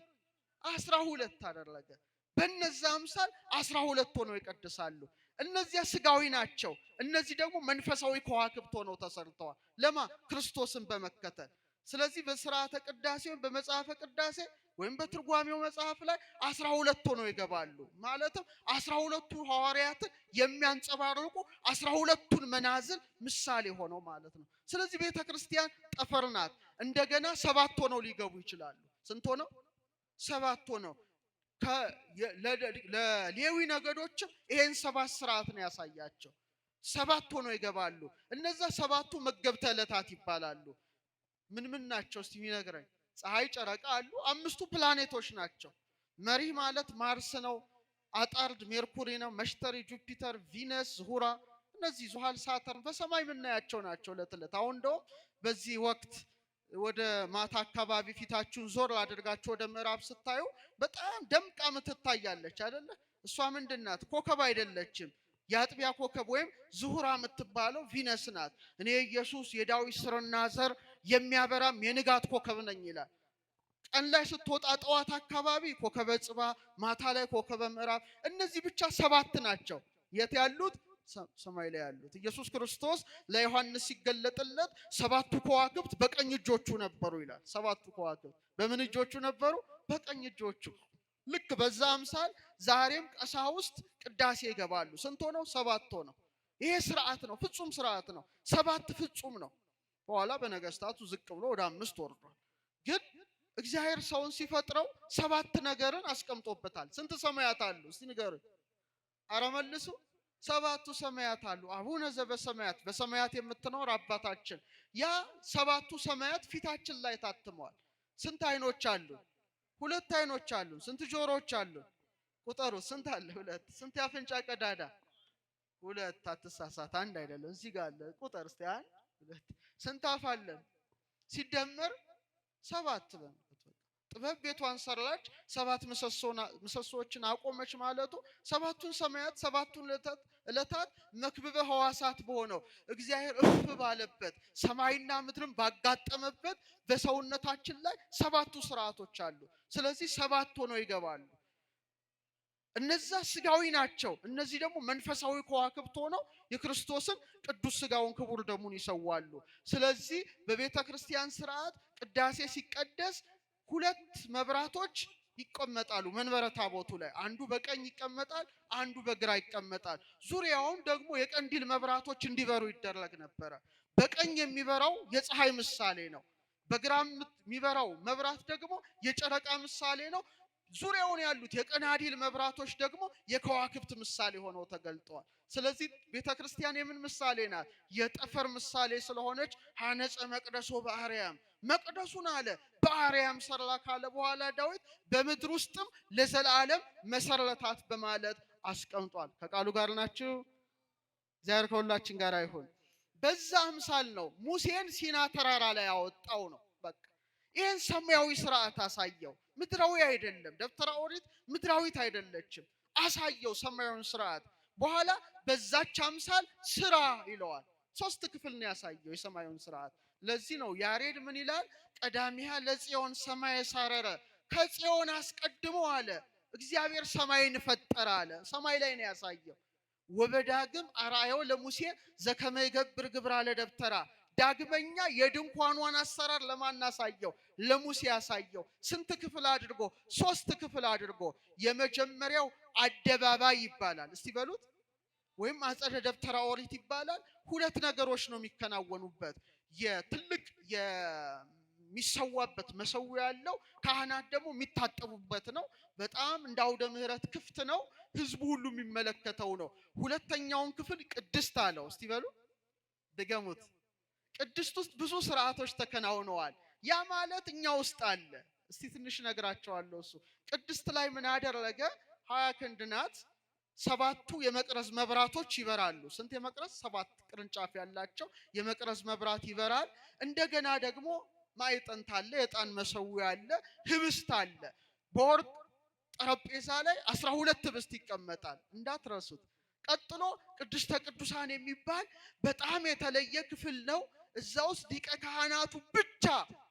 12 አደረገ። በእነዛ አምሳል 12 ሆነው ይቀድሳሉ። እነዚያ ስጋዊ ናቸው። እነዚህ ደግሞ መንፈሳዊ ከዋክብት ሆነው ተሰርተዋል። ለማ ክርስቶስን በመከተል። ስለዚህ በሥርዓተ ቅዳሴ ወይም በመጽሐፈ ቅዳሴ ወይም በትርጓሜው መጽሐፍ ላይ 12 ሆነው ይገባሉ። ማለትም 12ቱ ሐዋርያትን የሚያንጸባርቁ 12ቱን መናዝል ምሳሌ ሆነው ማለት ነው። ስለዚህ ቤተ ክርስቲያን ጠፈር ናት። እንደገና 7 ሆነው ሊገቡ ይችላሉ። ስንት ሆነው? 7 ሆነው። ለሌዊ ነገዶችም ይሄን 7 ስርዓት ነው ያሳያቸው። 7 ሆነው ይገባሉ። እነዛ 7ቱ መገብተ ዕለታት ይባላሉ። ምን ናቸው እስቲ የሚነግረኝ? ፀሐይ፣ ጨረቃ አሉ። 5ቱ ፕላኔቶች ናቸው። መሪህ ማለት ማርስ ነው። አጣርድ ሜርኩሪ ነው። መሽተሪ ጁፒተር፣ ቪነስ፣ ዙሁራ፣ እነዚህ ዙሃል፣ ሳተርን በሰማይ የምናያቸው ናቸው ዕለት ዕለት። አሁን እንደውም በዚህ ወቅት ወደ ማታ አካባቢ ፊታችሁን ዞር አድርጋችሁ ወደ ምዕራብ ስታዩ በጣም ደምቃ ምትታያለች አይደለ? እሷ ምንድናት? ኮከብ አይደለችም። የአጥቢያ ኮከብ ወይም ዙሁራ የምትባለው ቪነስ ናት። እኔ ኢየሱስ የዳዊት ስርና ዘር የሚያበራም የንጋት ኮከብ ነኝ ይላል። ቀን ላይ ስትወጣ ጠዋት አካባቢ ኮከበ ጽባ፣ ማታ ላይ ኮከበ ምዕራብ። እነዚህ ብቻ 7 ናቸው። የት ያሉት? ሰማይ ላይ ያሉት። ኢየሱስ ክርስቶስ ለዮሐንስ ሲገለጥለት 7ቱ ከዋክብት በቀኝ እጆቹ ነበሩ ይላል። 7ቱ ከዋክብት በምን እጆቹ ነበሩ? በቀኝ እጆቹ። ልክ በዛ አምሳል ዛሬም ቀሳውስት ቅዳሴ ይገባሉ። ስንት ሆነው? 7 ሆነው። ይሄ ስርዓት ነው፣ ፍጹም ስርዓት ነው። 7 ፍጹም ነው። በኋላ በነገስታቱ ዝቅ ብሎ ወደ 5 ወርዷል። ግን እግዚአብሔር ሰውን ሲፈጥረው 7 ነገርን አስቀምጦበታል። ስንት ሰማያት አሉ? እስቲ ንገሩኝ። ኧረ መልሱ። 7ቱ ሰማያት አሉ። አቡነ ዘበሰማያት፣ በሰማያት የምትኖር አባታችን። ያ 7ቱ ሰማያት ፊታችን ላይ ታትመዋል። ስንት አይኖች አሉ? 2 አይኖች አሉ። ስንት ጆሮዎች አሉ? ቁጠሩ። ስንት አለ? 2። ስንት ያፍንጫ ቀዳዳ? 2። አትሳሳት፣ አንድ አይደለም። እዚህ ጋር አለ። ቁጠር እስቲ። 1 2። ስንት አፍ አለን? ሲደመር 7 በል። ጥበብ ቤቷን ሰራች፣ 7 ምሰሶችን አቆመች ማለቱ 7ቱን ሰማያት 7ቱን ዕለታት መክብበ ሕዋሳት በሆነው እግዚአብሔር እፍ ባለበት ሰማይና ምድርን ባጋጠመበት በሰውነታችን ላይ 7ቱ ስርዓቶች አሉ። ስለዚህ 7 ሆነው ይገባሉ። እነዛ ስጋዊ ናቸው። እነዚህ ደግሞ መንፈሳዊ ከዋክብት ሆነው የክርስቶስን ቅዱስ ስጋውን ክቡር ደሙን ይሰዋሉ። ስለዚህ በቤተ ክርስቲያን ስርዓት ቅዳሴ ሲቀደስ 2 መብራቶች ይቀመጣሉ መንበረ ታቦቱ ላይ። አንዱ በቀኝ ይቀመጣል፣ አንዱ በግራ ይቀመጣል። ዙሪያውን ደግሞ የቀንዲል መብራቶች እንዲበሩ ይደረግ ነበረ። በቀኝ የሚበራው የፀሐይ ምሳሌ ነው። በግራ የሚበራው መብራት ደግሞ የጨረቃ ምሳሌ ነው። ዙሪያውን ያሉት የቀናዲል መብራቶች ደግሞ የከዋክብት ምሳሌ ሆነው ተገልጠዋል። ስለዚህ ቤተክርስቲያን የምን ምሳሌ ናት? የጠፈር ምሳሌ ስለሆነች ሐነጸ መቅደሶ በአርያም፣ መቅደሱን አለ በአርያም ሰራ ካለ በኋላ ዳዊት በምድር ውስጥም ለዘላለም መሰረታት በማለት አስቀምጧል። ከቃሉ ጋር ናችሁ? እግዚአብሔር ከሁላችን ጋር ይሁን። በዛ አምሳል ነው ሙሴን ሲና ተራራ ላይ ያወጣው ነው። በቃ ይሄን ሰማያዊ ስርዓት አሳየው። ምድራዊ አይደለም። ደብተራ ኦሪት ምድራዊት አይደለችም። አሳየው ሰማያዊውን ስርዓት። በኋላ በዛች አምሳል ስራ ይለዋል። 3 ክፍል ነው ያሳየው የሰማያዊውን ስርዓት። ለዚህ ነው ያሬድ ምን ይላል? ቀዳሚያ ለጽዮን ሰማይ ሳረረ፣ ከጽዮን አስቀድሞ አለ እግዚአብሔር ሰማይን ፈጠረ አለ። ሰማይ ላይ ነው ያሳየው። ወበዳግም አርአዮ ለሙሴ ዘከመ ይገብር ግብራ ለደብተራ፣ ዳግመኛ የድንኳኗን አሰራር ለማን አሳየው? ለሙሴ ያሳየው። ስንት ክፍል አድርጎ? 3 ክፍል አድርጎ። የመጀመሪያው አደባባይ ይባላል። እስቲ በሉት። ወይም አጸደ ደብተራ ኦሪት ይባላል። 2 ነገሮች ነው የሚከናወኑበት። የትልቅ የሚሰዋበት መሰዊያ ያለው፣ ካህናት ደግሞ የሚታጠቡበት ነው። በጣም እንደ አውደ ምሕረት ክፍት ነው። ህዝቡ ሁሉ የሚመለከተው ነው። ሁለተኛውን ክፍል ቅድስት አለው። እስቲ በሉ ድገሙት። ቅድስት ውስጥ ብዙ ስርዓቶች ተከናውነዋል። ያ ማለት እኛ ውስጥ አለ። እስቲ ትንሽ ነግራቸዋለሁ። እሱ ቅድስት ላይ ምን አደረገ? 20 ክንድ ናት። ሰባቱ የመቅረዝ መብራቶች ይበራሉ። ስንት የመቅረዝ? 7 ቅርንጫፍ ያላቸው የመቅረዝ መብራት ይበራል። እንደገና ደግሞ ማዕጠንት አለ፣ የዕጣን መሰዊያ አለ፣ ህብስት አለ። በወርቅ ጠረጴዛ ላይ 12 ህብስት ይቀመጣል፣ እንዳትረሱት። ቀጥሎ ቅድስተ ቅዱሳን የሚባል በጣም የተለየ ክፍል ነው። እዛ ውስጥ ሊቀ ካህናቱ ብቻ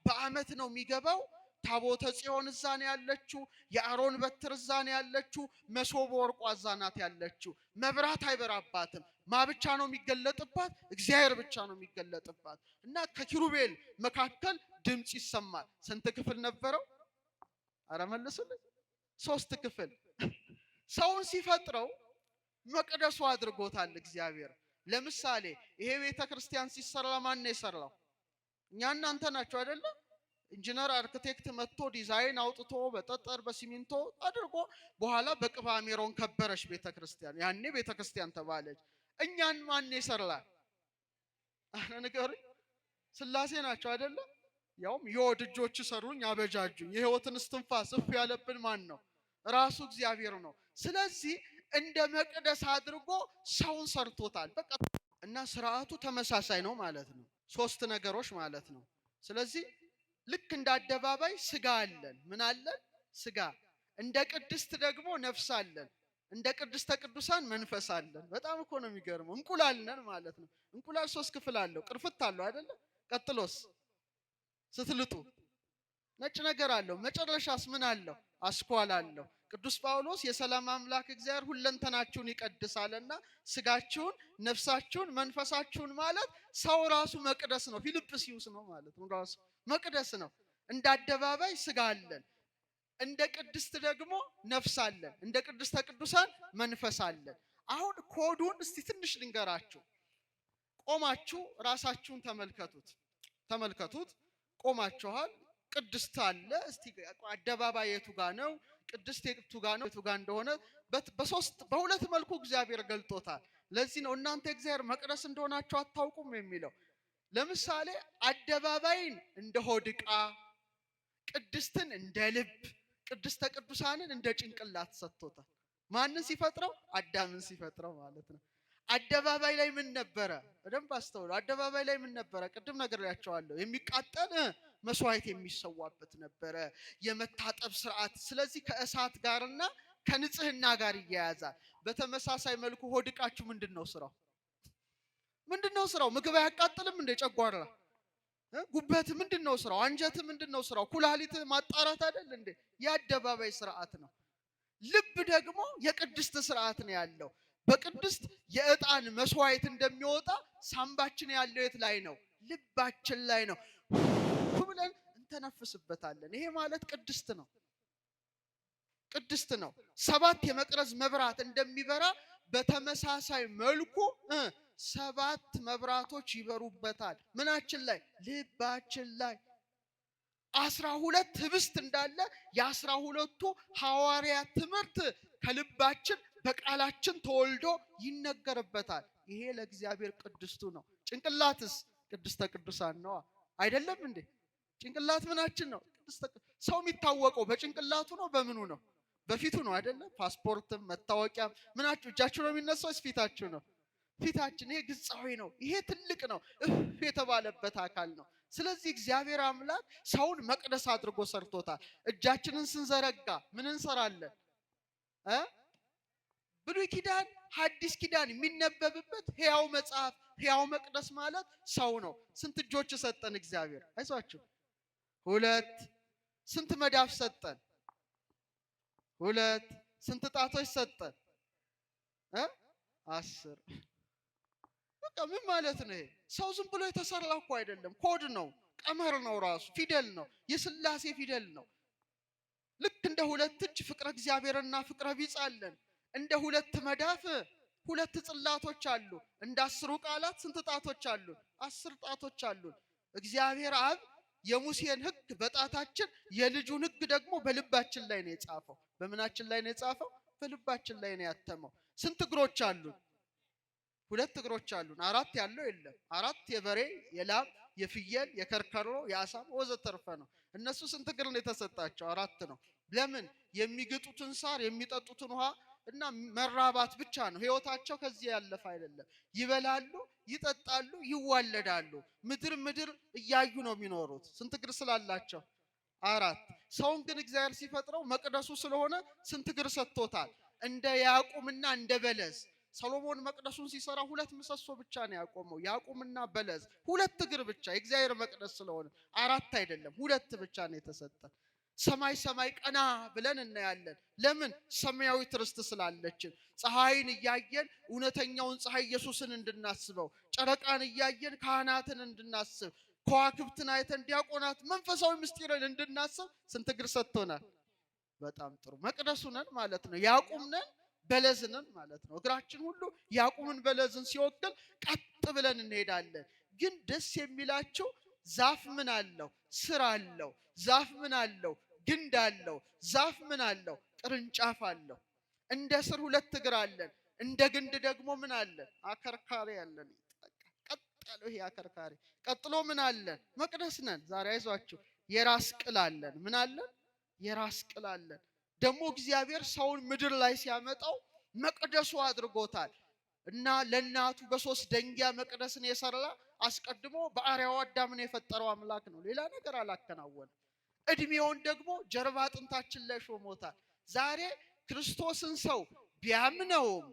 በዓመት ነው የሚገባው። ታቦተ ጽዮን እዛ ነው ያለችው። የአሮን በትር እዛ ነው ያለችው። መሶበ ወርቁ እዛ ናት ያለችው። መብራት አይበራባትም። ማ ብቻ ነው የሚገለጥባት? እግዚአብሔር ብቻ ነው የሚገለጥባት። እና ከኪሩቤል መካከል ድምጽ ይሰማል። ስንት ክፍል ነበረው? አረ መልሱልኝ። 3 ክፍል። ሰውን ሲፈጥረው መቅደሱ አድርጎታል እግዚአብሔር። ለምሳሌ ይሄ ቤተ ክርስቲያን ሲሰራ ማን ነው የሰራው? እኛ እናንተ ናችሁ አይደለ? ኢንጂነር አርክቴክት መጥቶ ዲዛይን አውጥቶ በጠጠር በሲሚንቶ አድርጎ በኋላ በቅባ ሜሮን ከበረች ቤተ ክርስቲያን። ያኔ ቤተ ክርስቲያን ተባለች። እኛን ማን የሰራል? አረ ንገሩኝ። ስላሴ ናቸው አይደለ? ያውም የወድ እጆች ሰሩኝ አበጃጁኝ። የህይወትን እስትንፋስ እፍ ያለብን ማን ነው? ራሱ እግዚአብሔር ነው። ስለዚህ እንደ መቅደስ አድርጎ ሰውን ሰርቶታል። በቃ እና ስርዓቱ ተመሳሳይ ነው ማለት ነው። 3 ነገሮች ማለት ነው። ስለዚህ ልክ እንደ አደባባይ ስጋ አለን። ምን አለን? ስጋ። እንደ ቅድስት ደግሞ ነፍስ አለን። እንደ ቅድስተ ቅዱሳን መንፈስ አለን። በጣም እኮ ነው የሚገርመው። እንቁላል ነን ማለት ነው። እንቁላል 3 ክፍል አለው። ቅርፍት አለው አይደለ? ቀጥሎስ ስትልጡ ነጭ ነገር አለው። መጨረሻስ ምን አለው? አስኳል አለው። ቅዱስ ጳውሎስ የሰላም አምላክ እግዚአብሔር ሁለንተናችሁን ይቀድሳልና ስጋችሁን፣ ነፍሳችሁን፣ መንፈሳችሁን ማለት ሰው ራሱ መቅደስ ነው። ፊልጵስዩስ ነው ማለት ነው። ራሱ መቅደስ ነው። እንደ አደባባይ ስጋ አለን። እንደ ቅድስት ደግሞ ነፍስ አለን። እንደ ቅድስተ ቅዱሳን መንፈስ አለን። አሁን ኮዱን እስቲ ትንሽ ልንገራችሁ። ቆማችሁ ራሳችሁን ተመልከቱት። ቆማችኋል። ቅድስት አለ። እስቲ አደባባይ የቱ ጋር ነው? ቅድስት የቱ ጋር ነው? የቱ ጋር እንደሆነ በሁለት መልኩ እግዚአብሔር ገልጦታል። ለዚህ ነው እናንተ እግዚአብሔር መቅደስ እንደሆናችሁ አታውቁም የሚለው። ለምሳሌ አደባባይን እንደ ሆድ ዕቃ፣ ቅድስትን እንደ ልብ፣ ቅድስተ ቅዱሳንን እንደ ጭንቅላት ሰጥቶታል። ማንን ሲፈጥረው? አዳምን ሲፈጥረው ማለት ነው። አደባባይ ላይ ምን ነበረ? በደንብ አስተውሉ። አደባባይ ላይ ምን ነበረ? ቅድም ነግሬያቸዋለሁ። የሚቃጠል መስዋዕት የሚሰዋበት ነበረ፣ የመታጠብ ስርዓት። ስለዚህ ከእሳት ጋርና ከንጽህና ጋር ይያያዛል። በተመሳሳይ መልኩ ሆድ ዕቃችሁ ምንድነው ስራው? ምግብ አያቃጥልም እንደ ጨጓራ? ጉበት ምንድነው ስራው? አንጀት ምንድነው ስራው? ኩላሊት ማጣራት አይደል እንዴ? የአደባባይ ስርዓት ነው። ልብ ደግሞ የቅድስት ስርዓት ነው ያለው። በቅድስት የዕጣን መስዋዕት እንደሚወጣ ሳምባችን ያለው የት ላይ ነው? ልባችን ላይ ነው። ብለን እንተነፍስበታለን። ይሄ ማለት ቅድስት ነው። 7 የመቅረዝ መብራት እንደሚበራ በተመሳሳይ መልኩ 7 መብራቶች ይበሩበታል። ምናችን ላይ? ልባችን ላይ። 12 ህብስት እንዳለ የ12ቱ ሐዋርያት ትምህርት ከልባችን በቃላችን ተወልዶ ይነገርበታል። ይሄ ለእግዚአብሔር ቅድስቱ ነው። ጭንቅላትስ ቅድስተ ቅዱሳን ነው አይደለም እንዴ? ጭንቅላት ምናችን ነው? ሰው የሚታወቀው በጭንቅላቱ ነው። በምኑ ነው? በፊቱ ነው አይደለ? ፓስፖርትም መታወቂያም ምናችሁ እጃችሁ ነው የሚነሳው? ፊታችሁ ነው። ፊታችን ይሄ ግጻዊ ነው። ይሄ ትልቅ ነው። የተባለበት አካል ነው። ስለዚህ እግዚአብሔር አምላክ ሰውን መቅደስ አድርጎ ሰርቶታል። እጃችንን ስንዘረጋ ምን እንሰራለን? ብሉይ ኪዳን ሐዲስ ኪዳን የሚነበብበት ሕያው መጽሐፍ፣ ሕያው መቅደስ ማለት ሰው ነው። ስንት እጆች ሰጠን እግዚአብሔር? አይዟችሁ 2። ስንት መዳፍ ሰጠን? 2። ስንት ጣቶች ሰጠን? 10። በቃ ምን ማለት ነው? ሰው ዝም ብሎ የተሰራ እኮ አይደለም። ኮድ ነው፣ ቀመር ነው፣ ራሱ ፊደል ነው፣ የሥላሴ ፊደል ነው። ልክ እንደ 2 እጅ ፍቅረ እግዚአብሔርና ፍቅረ ቢጽ አለን። እንደ 2 መዳፍ 2 ጽላቶች አሉ። እንደ 10 ቃላት ስንት ጣቶች አሉ? 10 ጣቶች አሉ። እግዚአብሔር አብ የሙሴን ሕግ በጣታችን የልጁን ሕግ ደግሞ በልባችን ላይ ነው የጻፈው። በምናችን ላይ ነው የጻፈው? በልባችን ላይ ነው ያተመው። ስንት እግሮች አሉን? 2 እግሮች አሉን። 4 ያለው የለም። 4 የበሬ የላም የፍየል የከርከሮ የአሳም ወዘተርፈ ነው። እነሱ ስንት እግር ነው የተሰጣቸው? 4 ነው። ለምን? የሚግጡትን ሳር የሚጠጡትን ውሃ እና መራባት ብቻ ነው ህይወታቸው። ከዚህ ያለፈ አይደለም። ይበላሉ፣ ይጠጣሉ፣ ይዋለዳሉ። ምድር እያዩ ነው የሚኖሩት። ስንት እግር ስላላቸው? አራት። ሰውን ግን እግዚአብሔር ሲፈጥረው መቅደሱ ስለሆነ ስንት እግር ሰጥቶታል? እንደ ያዕቁምና እንደ በለስ። ሰሎሞን መቅደሱን ሲሰራ ሁለት ምሰሶ ብቻ ነው ያቆመው። ያዕቁምና በለስ ሁለት እግር ብቻ። የእግዚአብሔር መቅደስ ስለሆነ አራት አይደለም፣ ሁለት ብቻ ነው የተሰጠ። ሰማይ ቀና ብለን እናያለን። ለምን? ሰማያዊት ርስት ስላለችን። ፀሐይን እያየን እውነተኛውን ፀሐይ ኢየሱስን እንድናስበው፣ ጨረቃን እያየን ካህናትን እንድናስብ፣ ከዋክብትን አይተን ዲያቆናት መንፈሳዊ ምስጢርን እንድናስብ ስንት እግር ሰጥቶናል? በጣም ጥሩ። መቅደሱ ነን ማለት ነው። ያዕቁም ነን፣ በለዝ ነን ማለት ነው። እግራችን ሁሉ ያዕቁምን በለዝን ሲወክል ቀጥ ብለን እንሄዳለን። ግን ደስ የሚላቸው ዛፍ ምን አለው? ስር አለው። ዛፍ ምን አለው? ግንድ አለው። ዛፍ ምን አለው? ቅርንጫፍ አለው። እንደ ስር ሁለት እግር አለን። እንደ ግንድ ደግሞ ምን አለን? አከርካሪ አለን። ቀጥ ያለው ይሄ አከርካሪ። ቀጥሎ ምን አለን? መቅደስ ነን። ዛሬ አይዟችሁ የራስ ቅል አለን። ምን አለን? የራስ ቅል አለን። ደግሞ እግዚአብሔር ሰውን ምድር ላይ ሲያመጣው መቅደሱ አድርጎታል። እና ለእናቱ በሶስት ደንጊያ መቅደስን የሰራ አስቀድሞ በአርአያው አዳምን የፈጠረው አምላክ ነው። ሌላ ነገር አላከናወነም። እድሜውን ደግሞ ጀርባ አጥንታችን ላይ ሾሞታል። ዛሬ ክርስቶስን ሰው ቢያምነውም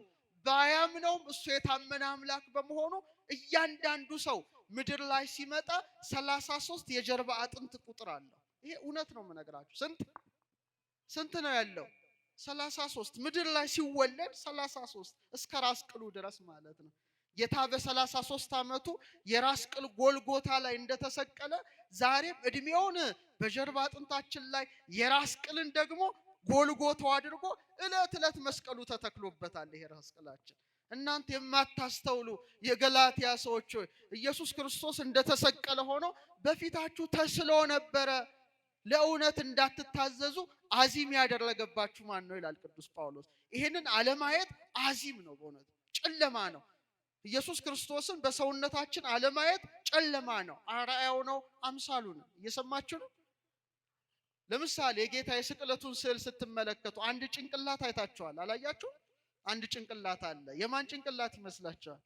ባያምነውም እሱ የታመነ አምላክ በመሆኑ እያንዳንዱ ሰው ምድር ላይ ሲመጣ 33 የጀርባ አጥንት ቁጥር አለው። ይሄ እውነት ነው የምነግራችሁ። ስንት ነው ያለው? 33። ምድር ላይ ሲወለድ 33 እስከ ራስ ቅሉ ድረስ ማለት ነው። ጌታ በ33 ዓመቱ የራስ ቅል ጎልጎታ ላይ እንደተሰቀለ ዛሬም እድሜውን በጀርባ አጥንታችን ላይ የራስ ቅልን ደግሞ ጎልጎታው አድርጎ እለት መስቀሉ ተተክሎበታል። ይሄ ራስ ቅላችን እናንተ የማታስተውሉ የገላትያ ሰዎች ሆይ ኢየሱስ ክርስቶስ እንደተሰቀለ ሆኖ በፊታችሁ ተስሎ ነበረ። ለእውነት እንዳትታዘዙ አዚም ያደረገባችሁ ማን ነው ይላል ቅዱስ ጳውሎስ። ይሄንን አለማየት አዚም ነው፣ በእውነት ጨለማ ነው። ኢየሱስ ክርስቶስን በሰውነታችን አለማየት ጨለማ ነው። አርአያው ነው፣ አምሳሉ ነው። እየሰማችሁ ነው። ለምሳሌ የጌታ የስቅለቱን ስዕል ስትመለከቱ አንድ ጭንቅላት አይታችኋል? አላያችሁ? አንድ ጭንቅላት አለ። የማን ጭንቅላት ይመስላችኋል?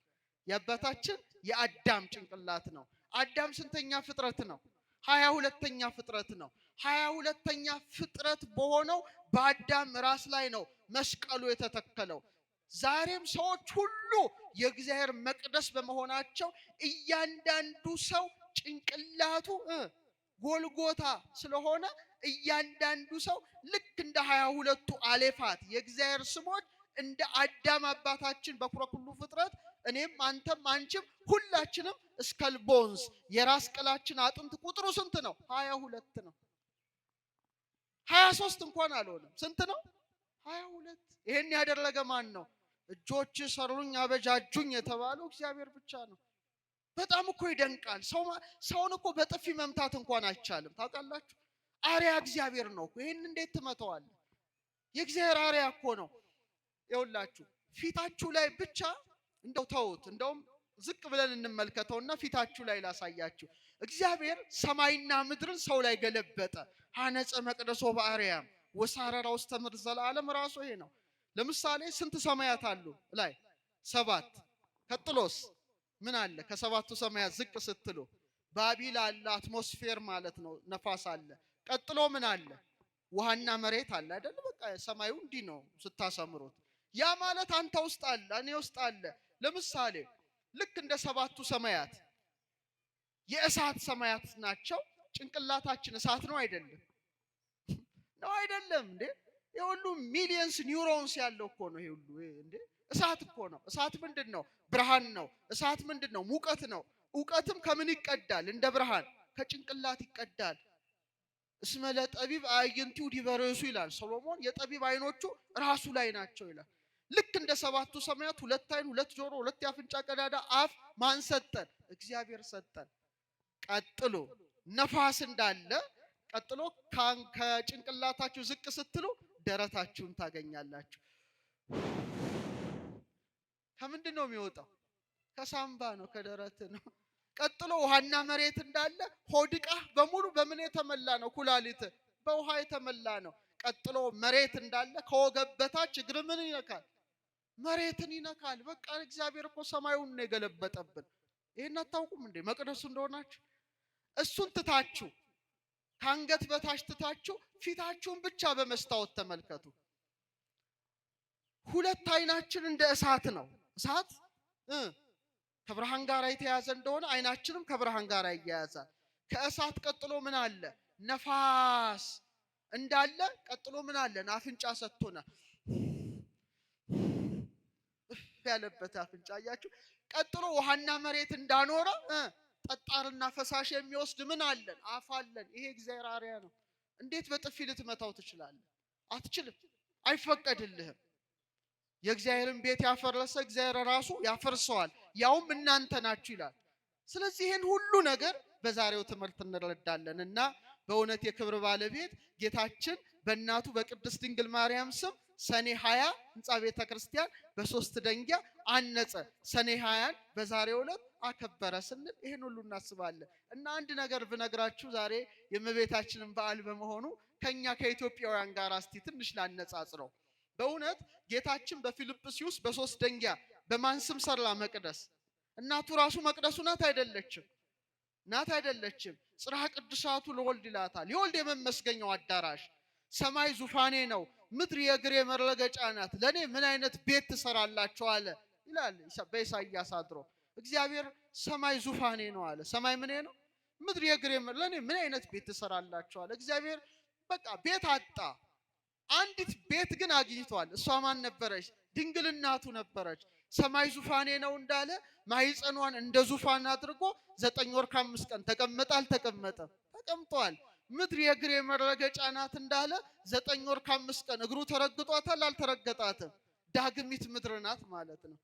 የአባታችን የአዳም ጭንቅላት ነው። አዳም ስንተኛ ፍጥረት ነው? 22ኛ ፍጥረት ነው። 22ኛ ፍጥረት በሆነው በአዳም ራስ ላይ ነው መስቀሉ የተተከለው። ዛሬም ሰዎች ሁሉ የእግዚአብሔር መቅደስ በመሆናቸው እያንዳንዱ ሰው ጭንቅላቱ ጎልጎታ ስለሆነ እያንዳንዱ ሰው ልክ እንደ 22ቱ አሌፋት የእግዚአብሔር ስሞች እንደ አዳም አባታችን በኩረ ሁሉ ፍጥረት እኔም አንተም አንቺም ሁላችንም እስከል ቦንስ የራስ ቅላችን አጥንት ቁጥሩ ስንት ነው? 22 ነው። 23 እንኳን አልሆነም። ስንት ነው? 22። ይሄን ያደረገ ማን ነው? እጆች ሰሩኝ አበጃጁኝ የተባለው እግዚአብሔር ብቻ ነው። በጣም እኮ ይደንቃል። ሰውን እኮ በጥፊ መምታት እንኳን አይቻልም። ታውቃላችሁ? አርያ እግዚአብሔር ነው እኮ። ይሄን እንዴት ትመታዋለህ? የእግዚአብሔር አርያ እኮ ነው። ይኸውላችሁ ፊታችሁ ላይ ብቻ እንደው ተውት፣ እንደውም ዝቅ ብለን እንመልከተውና ፊታችሁ ላይ ላሳያችሁ። እግዚአብሔር ሰማይና ምድርን ሰው ላይ ገለበጠ። ሐነጸ መቅደሶ በአርያም ወሳረራ ውስተ ምድር ዘላለም ራሱ ይሄ ነው። ለምሳሌ ስንት ሰማያት አሉ? ላይ 7። ቀጥሎስ ምን አለ? ከሰባቱ ሰማያት ዝቅ ስትሉ ባቢል አለ፣ አትሞስፌር ማለት ነው፣ ነፋስ አለ። ቀጥሎ ምን አለ? ውሃና መሬት አለ አይደል? በቃ ሰማዩ እንዲህ ነው ስታሰምሩት። ያ ማለት አንተ ውስጥ አለ፣ እኔ ውስጥ አለ። ለምሳሌ ልክ እንደ ሰባቱ ሰማያት የእሳት ሰማያት ናቸው። ጭንቅላታችን እሳት ነው አይደለም? ነው አይደለም እንዴ? የሁሉ ሚሊየንስ ኒውሮንስ ያለው እኮ ነው። ይሄ ሁሉ እንዴ እሳት እኮ ነው። እሳት ምንድነው? ብርሃን ነው። እሳት ምንድነው? ሙቀት ነው። ዕውቀትም ከምን ይቀዳል? እንደ ብርሃን ከጭንቅላት ይቀዳል። እስመ ለጠቢብ አዕይንቲሁ ዲበ ርእሱ ይላል ሰሎሞን። የጠቢብ አይኖቹ ራሱ ላይ ናቸው ይላል። ልክ እንደ ሰባቱ ሰማያት 2 አይን፣ 2 ጆሮ፣ 2 የአፍንጫ ቀዳዳ፣ አፍ ማን ሰጠን? እግዚአብሔር ሰጠን። ቀጥሎ ነፋስ እንዳለ ቀጥሎ ከጭንቅላታችሁ ዝቅ ስትሉ ደረታችሁን ታገኛላችሁ። ከምንድን ነው የሚወጣው? ከሳምባ ነው፣ ከደረት ነው። ቀጥሎ ውሃና መሬት እንዳለ ሆድቃ በሙሉ በምን የተመላ ነው? ኩላሊት በውሃ የተመላ ነው። ቀጥሎ መሬት እንዳለ ከወገብ በታች እግር ምን ይነካል? መሬትን ይነካል። በቃ እግዚአብሔር እኮ ሰማዩን ነው የገለበጠብን። ይሄን አታውቁም እንዴ? መቅደሱ እንደሆናችሁ እሱን ትታችሁ ከአንገት በታች ትታችሁ ፊታችሁን ብቻ በመስታወት ተመልከቱ። ሁለት አይናችን እንደ እሳት ነው። እሳት ከብርሃን ጋር የተያዘ እንደሆነ አይናችንም ከብርሃን ጋር ይያያዛል። ከእሳት ቀጥሎ ምን አለ? ነፋስ እንዳለ ቀጥሎ ምን አለ? አፍንጫ ሰጥቶናል። ያለበት አፍንጫ አያችሁ። ቀጥሎ ውሃና መሬት እንዳኖረ ጠጣርና ፈሳሽ የሚወስድ ምን አለን? አፍ አለን። ይሄ እግዚአብሔር አርያ ነው። እንዴት በጥፊ ልትመታው ትችላለህ? አትችልም፣ አይፈቀድልህም። የእግዚአብሔርን ቤት ያፈረሰ እግዚአብሔር ራሱ ያፈርሰዋል፣ ያውም እናንተ ናችሁ ይላል። ስለዚህ ይሄን ሁሉ ነገር በዛሬው ትምህርት እንረዳለን እና በእውነት የክብር ባለቤት ጌታችን በእናቱ በቅድስት ድንግል ማርያም ስም ሰኔ 20 ህንጻ ቤተ ክርስቲያን በሶስት ደንጊያ አነጸ። ሰኔ 20 በዛሬው ዕለት አከበረ ስንል ይሄን ሁሉ እናስባለን እና አንድ ነገር ብነግራችሁ ዛሬ የእመቤታችንን በዓል በመሆኑ ከኛ ከኢትዮጵያውያን ጋር እስቲ ትንሽ ላነጻጽረው። በእውነት ጌታችን በፊልጵስዩስ በሶስት ደንጊያ በማን ስም ሰራ መቅደስ? እናቱ ራሱ መቅደሱ ናት አይደለችም? ናት አይደለችም? ጽርሐ ቅዱሳቱ ለወልድ ይላታል። የወልድ የመመስገኛው አዳራሽ ሰማይ ዙፋኔ ነው፣ ምድር የእግሬ መረገጫ ናት። ለኔ ምን አይነት ቤት ትሰራላችሁ አለ ይላል በኢሳይያስ አድሮ። እግዚአብሔር ሰማይ ዙፋኔ ነው አለ። ሰማይ ምን ነው? ምድር የእግሬ ለኔ ምን አይነት ቤት ትሰራላችሁ አለ። እግዚአብሔር በቃ ቤት አጣ። አንዲት ቤት ግን አግኝቷል። እሷ ማን ነበረች? ድንግል እናቱ ነበረች። ሰማይ ዙፋኔ ነው እንዳለ ማኅፀኗን እንደ ዙፋን አድርጎ 9 ወር ከ5 ቀን ተቀመጠ። አልተቀመጠም? ተቀምጧል። ምድር የእግሬ መረገጫ ናት እንዳለ 9 ወር ከ5 ቀን እግሩ ተረግጧታል። አልተረገጣትም? ዳግሚት ምድር ናት ማለት ነው።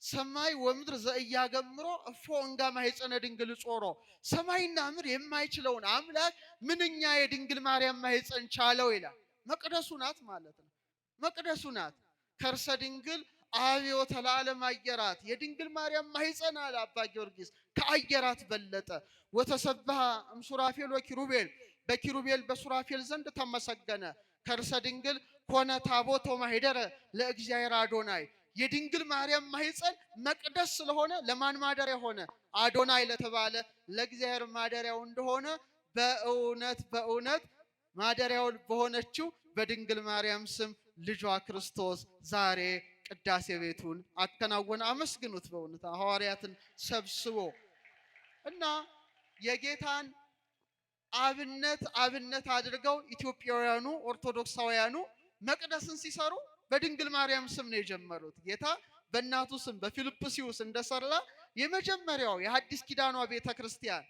ሰማይ ወምድር ዘእያገምሮ እፎ እንጋ ማኅፀነ ድንግል ጾሮ። ሰማይና ምድር የማይችለውን አምላክ ምንኛ የድንግል ማርያም ማኅፀን ቻለው ይላል። መቅደሱ ናት ማለት ነው። መቅደሱ ናት። ከርሰ ድንግል አብዮ ተላለም አየራት። የድንግል ማርያም ማኅፀን አለ አባ ጊዮርጊስ ከአየራት በለጠ። ወተሰብሐ እምሱራፌል ወኪሩቤል፣ በኪሩቤል በሱራፌል ዘንድ ተመሰገነ። ከርሰ ድንግል ኮነ ታቦቶ ማኅደረ ለእግዚአብሔር አዶናይ። የድንግል ማርያም ማኅፀን መቅደስ ስለሆነ ለማን ማደሪያ ሆነ? አዶናይ ለተባለ ለእግዚአብሔር ማደሪያው እንደሆነ በእውነት በእውነት ማደሪያው በሆነችው በድንግል ማርያም ስም ልጇ ክርስቶስ ዛሬ ቅዳሴ ቤቱን አከናወነ። አመስግኑት በእውነት ሐዋርያትን ሰብስቦ እና የጌታን አብነት አድርገው ኢትዮጵያውያኑ ኦርቶዶክሳውያኑ መቅደስን ሲሰሩ በድንግል ማርያም ስም ነው የጀመሩት። ጌታ በእናቱ ስም በፊልጵስዩስ እንደሰራ የመጀመሪያው የሐዲስ ኪዳኗ ቤተክርስቲያን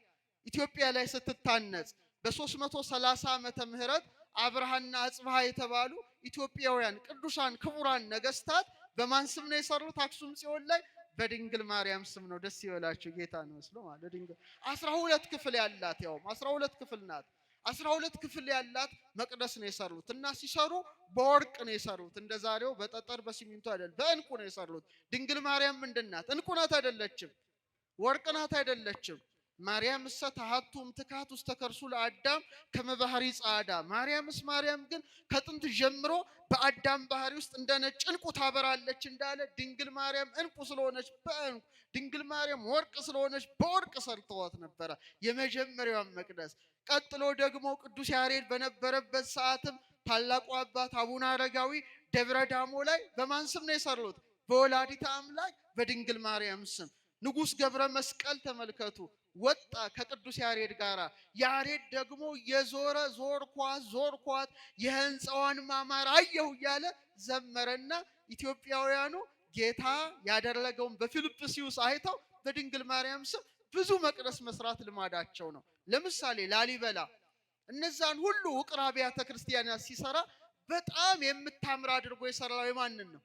ኢትዮጵያ ላይ ስትታነጽ በ330 ዓመተ ምህረት አብርሃና አጽብሃ የተባሉ ኢትዮጵያውያን ቅዱሳን ክቡራን ነገስታት በማን ስም ነው የሰሩት? አክሱም ጽዮን ላይ በድንግል ማርያም ስም ነው። ደስ ይበላችሁ። ጌታ ነው መስሎ ማለት ድንግል 12 ክፍል ያላት ያውም 12 ክፍል ናት። 12 ክፍል ያላት መቅደስ ነው የሰሩት እና ሲሰሩ በወርቅ ነው የሰሩት። እንደዛሬው በጠጠር በሲሚንቶ አይደለም፣ በእንቁ ነው የሰሩት። ድንግል ማርያም ምንድን ናት? እንቁ ናት አይደለችም? ወርቅ ናት አይደለችም? ማርያም እሰ ተሐቱም ትካት ውስጥ ተከርሱ ለአዳም ከመባህሪ ጻዳ። ማርያም ግን ከጥንት ጀምሮ በአዳም ባህሪ ውስጥ እንደ ነጭ እንቁ ታበራለች እንዳለ ድንግል ማርያም እንቁ ስለሆነች በእንቁ፣ ድንግል ማርያም ወርቅ ስለሆነች በወርቅ ሰርተዋት ነበረ የመጀመሪያውን መቅደስ። ቀጥሎ ደግሞ ቅዱስ ያሬድ በነበረበት ሰዓትም ታላቁ አባት አቡነ አረጋዊ ደብረ ዳሞ ላይ በማን ስም ነው የሰሩት? በወላዲተ አምላክ በድንግል ማርያም ስም። ንጉሥ ገብረ መስቀል ተመልከቱ ወጣ ከቅዱስ ያሬድ ጋራ። ያሬድ ደግሞ የዞረ ዞርኳት የህንፃዋን ማማር አየሁ እያለ ዘመረና ኢትዮጵያውያኑ ጌታ ያደረገውን በፊልጵስዩስ አይተው በድንግል ማርያም ስም ብዙ መቅደስ መስራት ልማዳቸው ነው። ለምሳሌ ላሊበላ እነዛን ሁሉ ውቅር አብያተ ክርስቲያናት ሲሰራ በጣም የምታምር አድርጎ የሰራው የማንን ነው?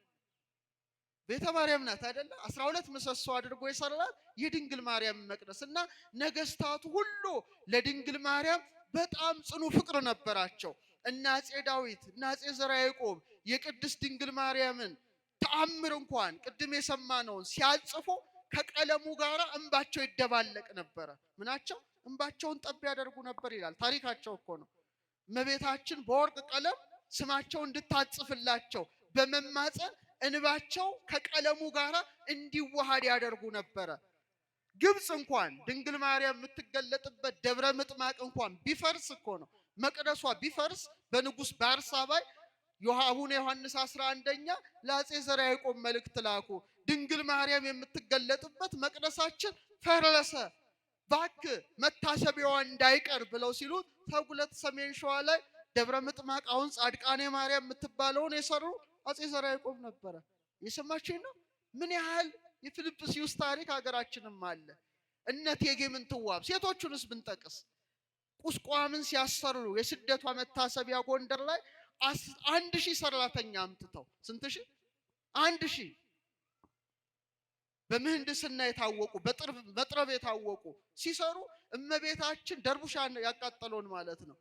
ቤተ ማርያም ናት አይደለ? 12 ምሰሶ አድርጎ የሰራት የድንግል ማርያም መቅደስ እና ነገስታቱ ሁሉ ለድንግል ማርያም በጣም ጽኑ ፍቅር ነበራቸው። እና አፄ ዳዊት እና አፄ ዘርዓ ያዕቆብ የቅድስት ድንግል ማርያምን ተአምር እንኳን ቅድም የሰማነውን ሲያጽፉ ከቀለሙ ጋር እንባቸው ይደባለቅ ነበረ። ምናቸው? እንባቸውን ጠብ ያደርጉ ነበር ይላል ታሪካቸው እኮ ነው። እመቤታችን በወርቅ ቀለም ስማቸው እንድታጽፍላቸው በመማፀን እንባቸው ከቀለሙ ጋር እንዲዋሃድ ያደርጉ ነበረ። ግብጽ እንኳን ድንግል ማርያም የምትገለጥበት ደብረ ምጥማቅ እንኳን ቢፈርስ እኮ ነው መቅደሷ ቢፈርስ በንጉስ ባርሳባይ አቡነ ዮሐንስ 11ኛ ለአፄ ዘርዓ ያዕቆብ መልእክት ላኩ። ድንግል ማርያም የምትገለጥበት መቅደሳችን ፈረሰ፣ እባክህ መታሰቢያዋ እንዳይቀር ብለው ሲሉ ተጉለት ሰሜን ሸዋ ላይ ደብረ ምጥማቅ አሁን ጻድቃኔ ማርያም የምትባለውን የሰሩ አፄ ዘርዓ ያዕቆብ ነበረ። የሰማችሁኝ ነው። ምን ያህል የፊልጵስዩስ ታሪክ ሀገራችንም አለ። እነ እቴጌ ምንትዋብ ሴቶቹንስ ብንጠቅስ ቁስቋምን ሲያሰሩ የስደቷ መታሰቢያ ጎንደር ላይ 1000 ሰራተኛ አምጥተው ስንት ሺህ 1000 በምህንድስና የታወቁ በጥረብ የታወቁ ሲሰሩ እመቤታችን ደርቡሻን ያቃጠለውን ማለት ነው።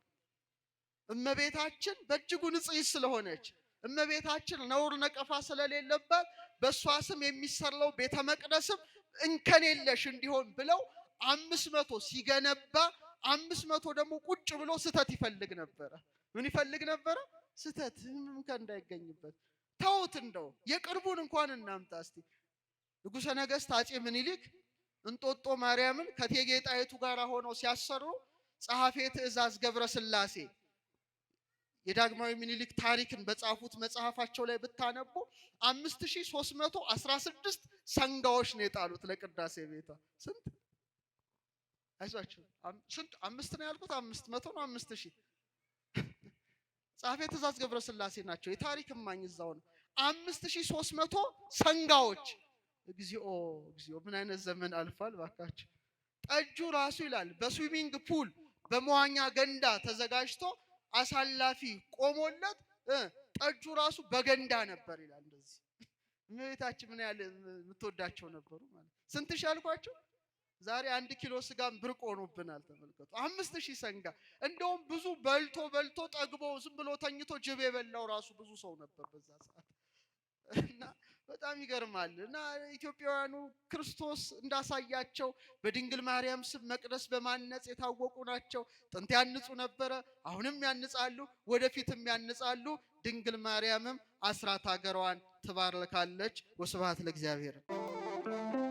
እመቤታችን በእጅጉ ንጽሕት ስለሆነች እመቤታችን ነውር ነቀፋ ስለሌለባት በሷ ስም የሚሰራው ቤተ መቅደስም እንከን የለሽ እንዲሆን ብለው 500 ሲገነባ 500 ደግሞ ቁጭ ብሎ ስተት ይፈልግ ነበር። ምን ይፈልግ ነበር? ስተት እንከን እንዳይገኝበት። ተውት፣ እንደው የቅርቡን እንኳን እናምጣ እስቲ። ንጉሠ ነገሥት አፄ ምኒልክ እንጦጦ ማርያምን ከእቴጌ ጣይቱ ጋር ሆነው ሲያሰሩ ጸሐፌ ትእዛዝ ገብረ ሥላሴ የዳግማዊ ምኒልክ ታሪክን በጻፉት መጽሐፋቸው ላይ ብታነቡ 5316 ሰንጋዎች ነው የጣሉት ለቅዳሴ ቤቷ። ስንት አይዟችሁ፣ ስንት 5 ነው ያልኩት? 500 ነው 5000። ጸሐፌ ትእዛዝ ገብረ ሥላሴ ናቸው፣ የታሪክ እማኝ እዛው ነው። 5300 ሰንጋዎች። እግዚኦ እግዚኦ፣ ምን አይነት ዘመን አልፏል ባካችሁ። ጠጁ ራሱ ይላል በስዊሚንግ ፑል በመዋኛ ገንዳ ተዘጋጅቶ አሳላፊ ቆሞለት ጠጁ ራሱ በገንዳ ነበር ይላል። እንደዚህ እመቤታችን ምን ያህል የምትወዳቸው ነበሩ ማለት። ስንት ሺህ አልኳቸው? ዛሬ 1 ኪሎ ስጋም ብርቅ ሆኖብናል። ተመልከቱ፣ 5000 ሰንጋ። እንደውም ብዙ በልቶ ጠግቦ ዝም ብሎ ተኝቶ ጅብ የበላው ራሱ ብዙ ሰው ነበር በዛ ሰዓት እና በጣም ይገርማል። እና ኢትዮጵያውያኑ ክርስቶስ እንዳሳያቸው በድንግል ማርያም ስም መቅደስ በማነጽ የታወቁ ናቸው። ጥንት ያንጹ ነበረ፣ አሁንም ያንጻሉ፣ ወደፊትም ያንጻሉ። ድንግል ማርያምም አስራት ሀገሯን ትባርካለች። ወስብሐት ለእግዚአብሔር።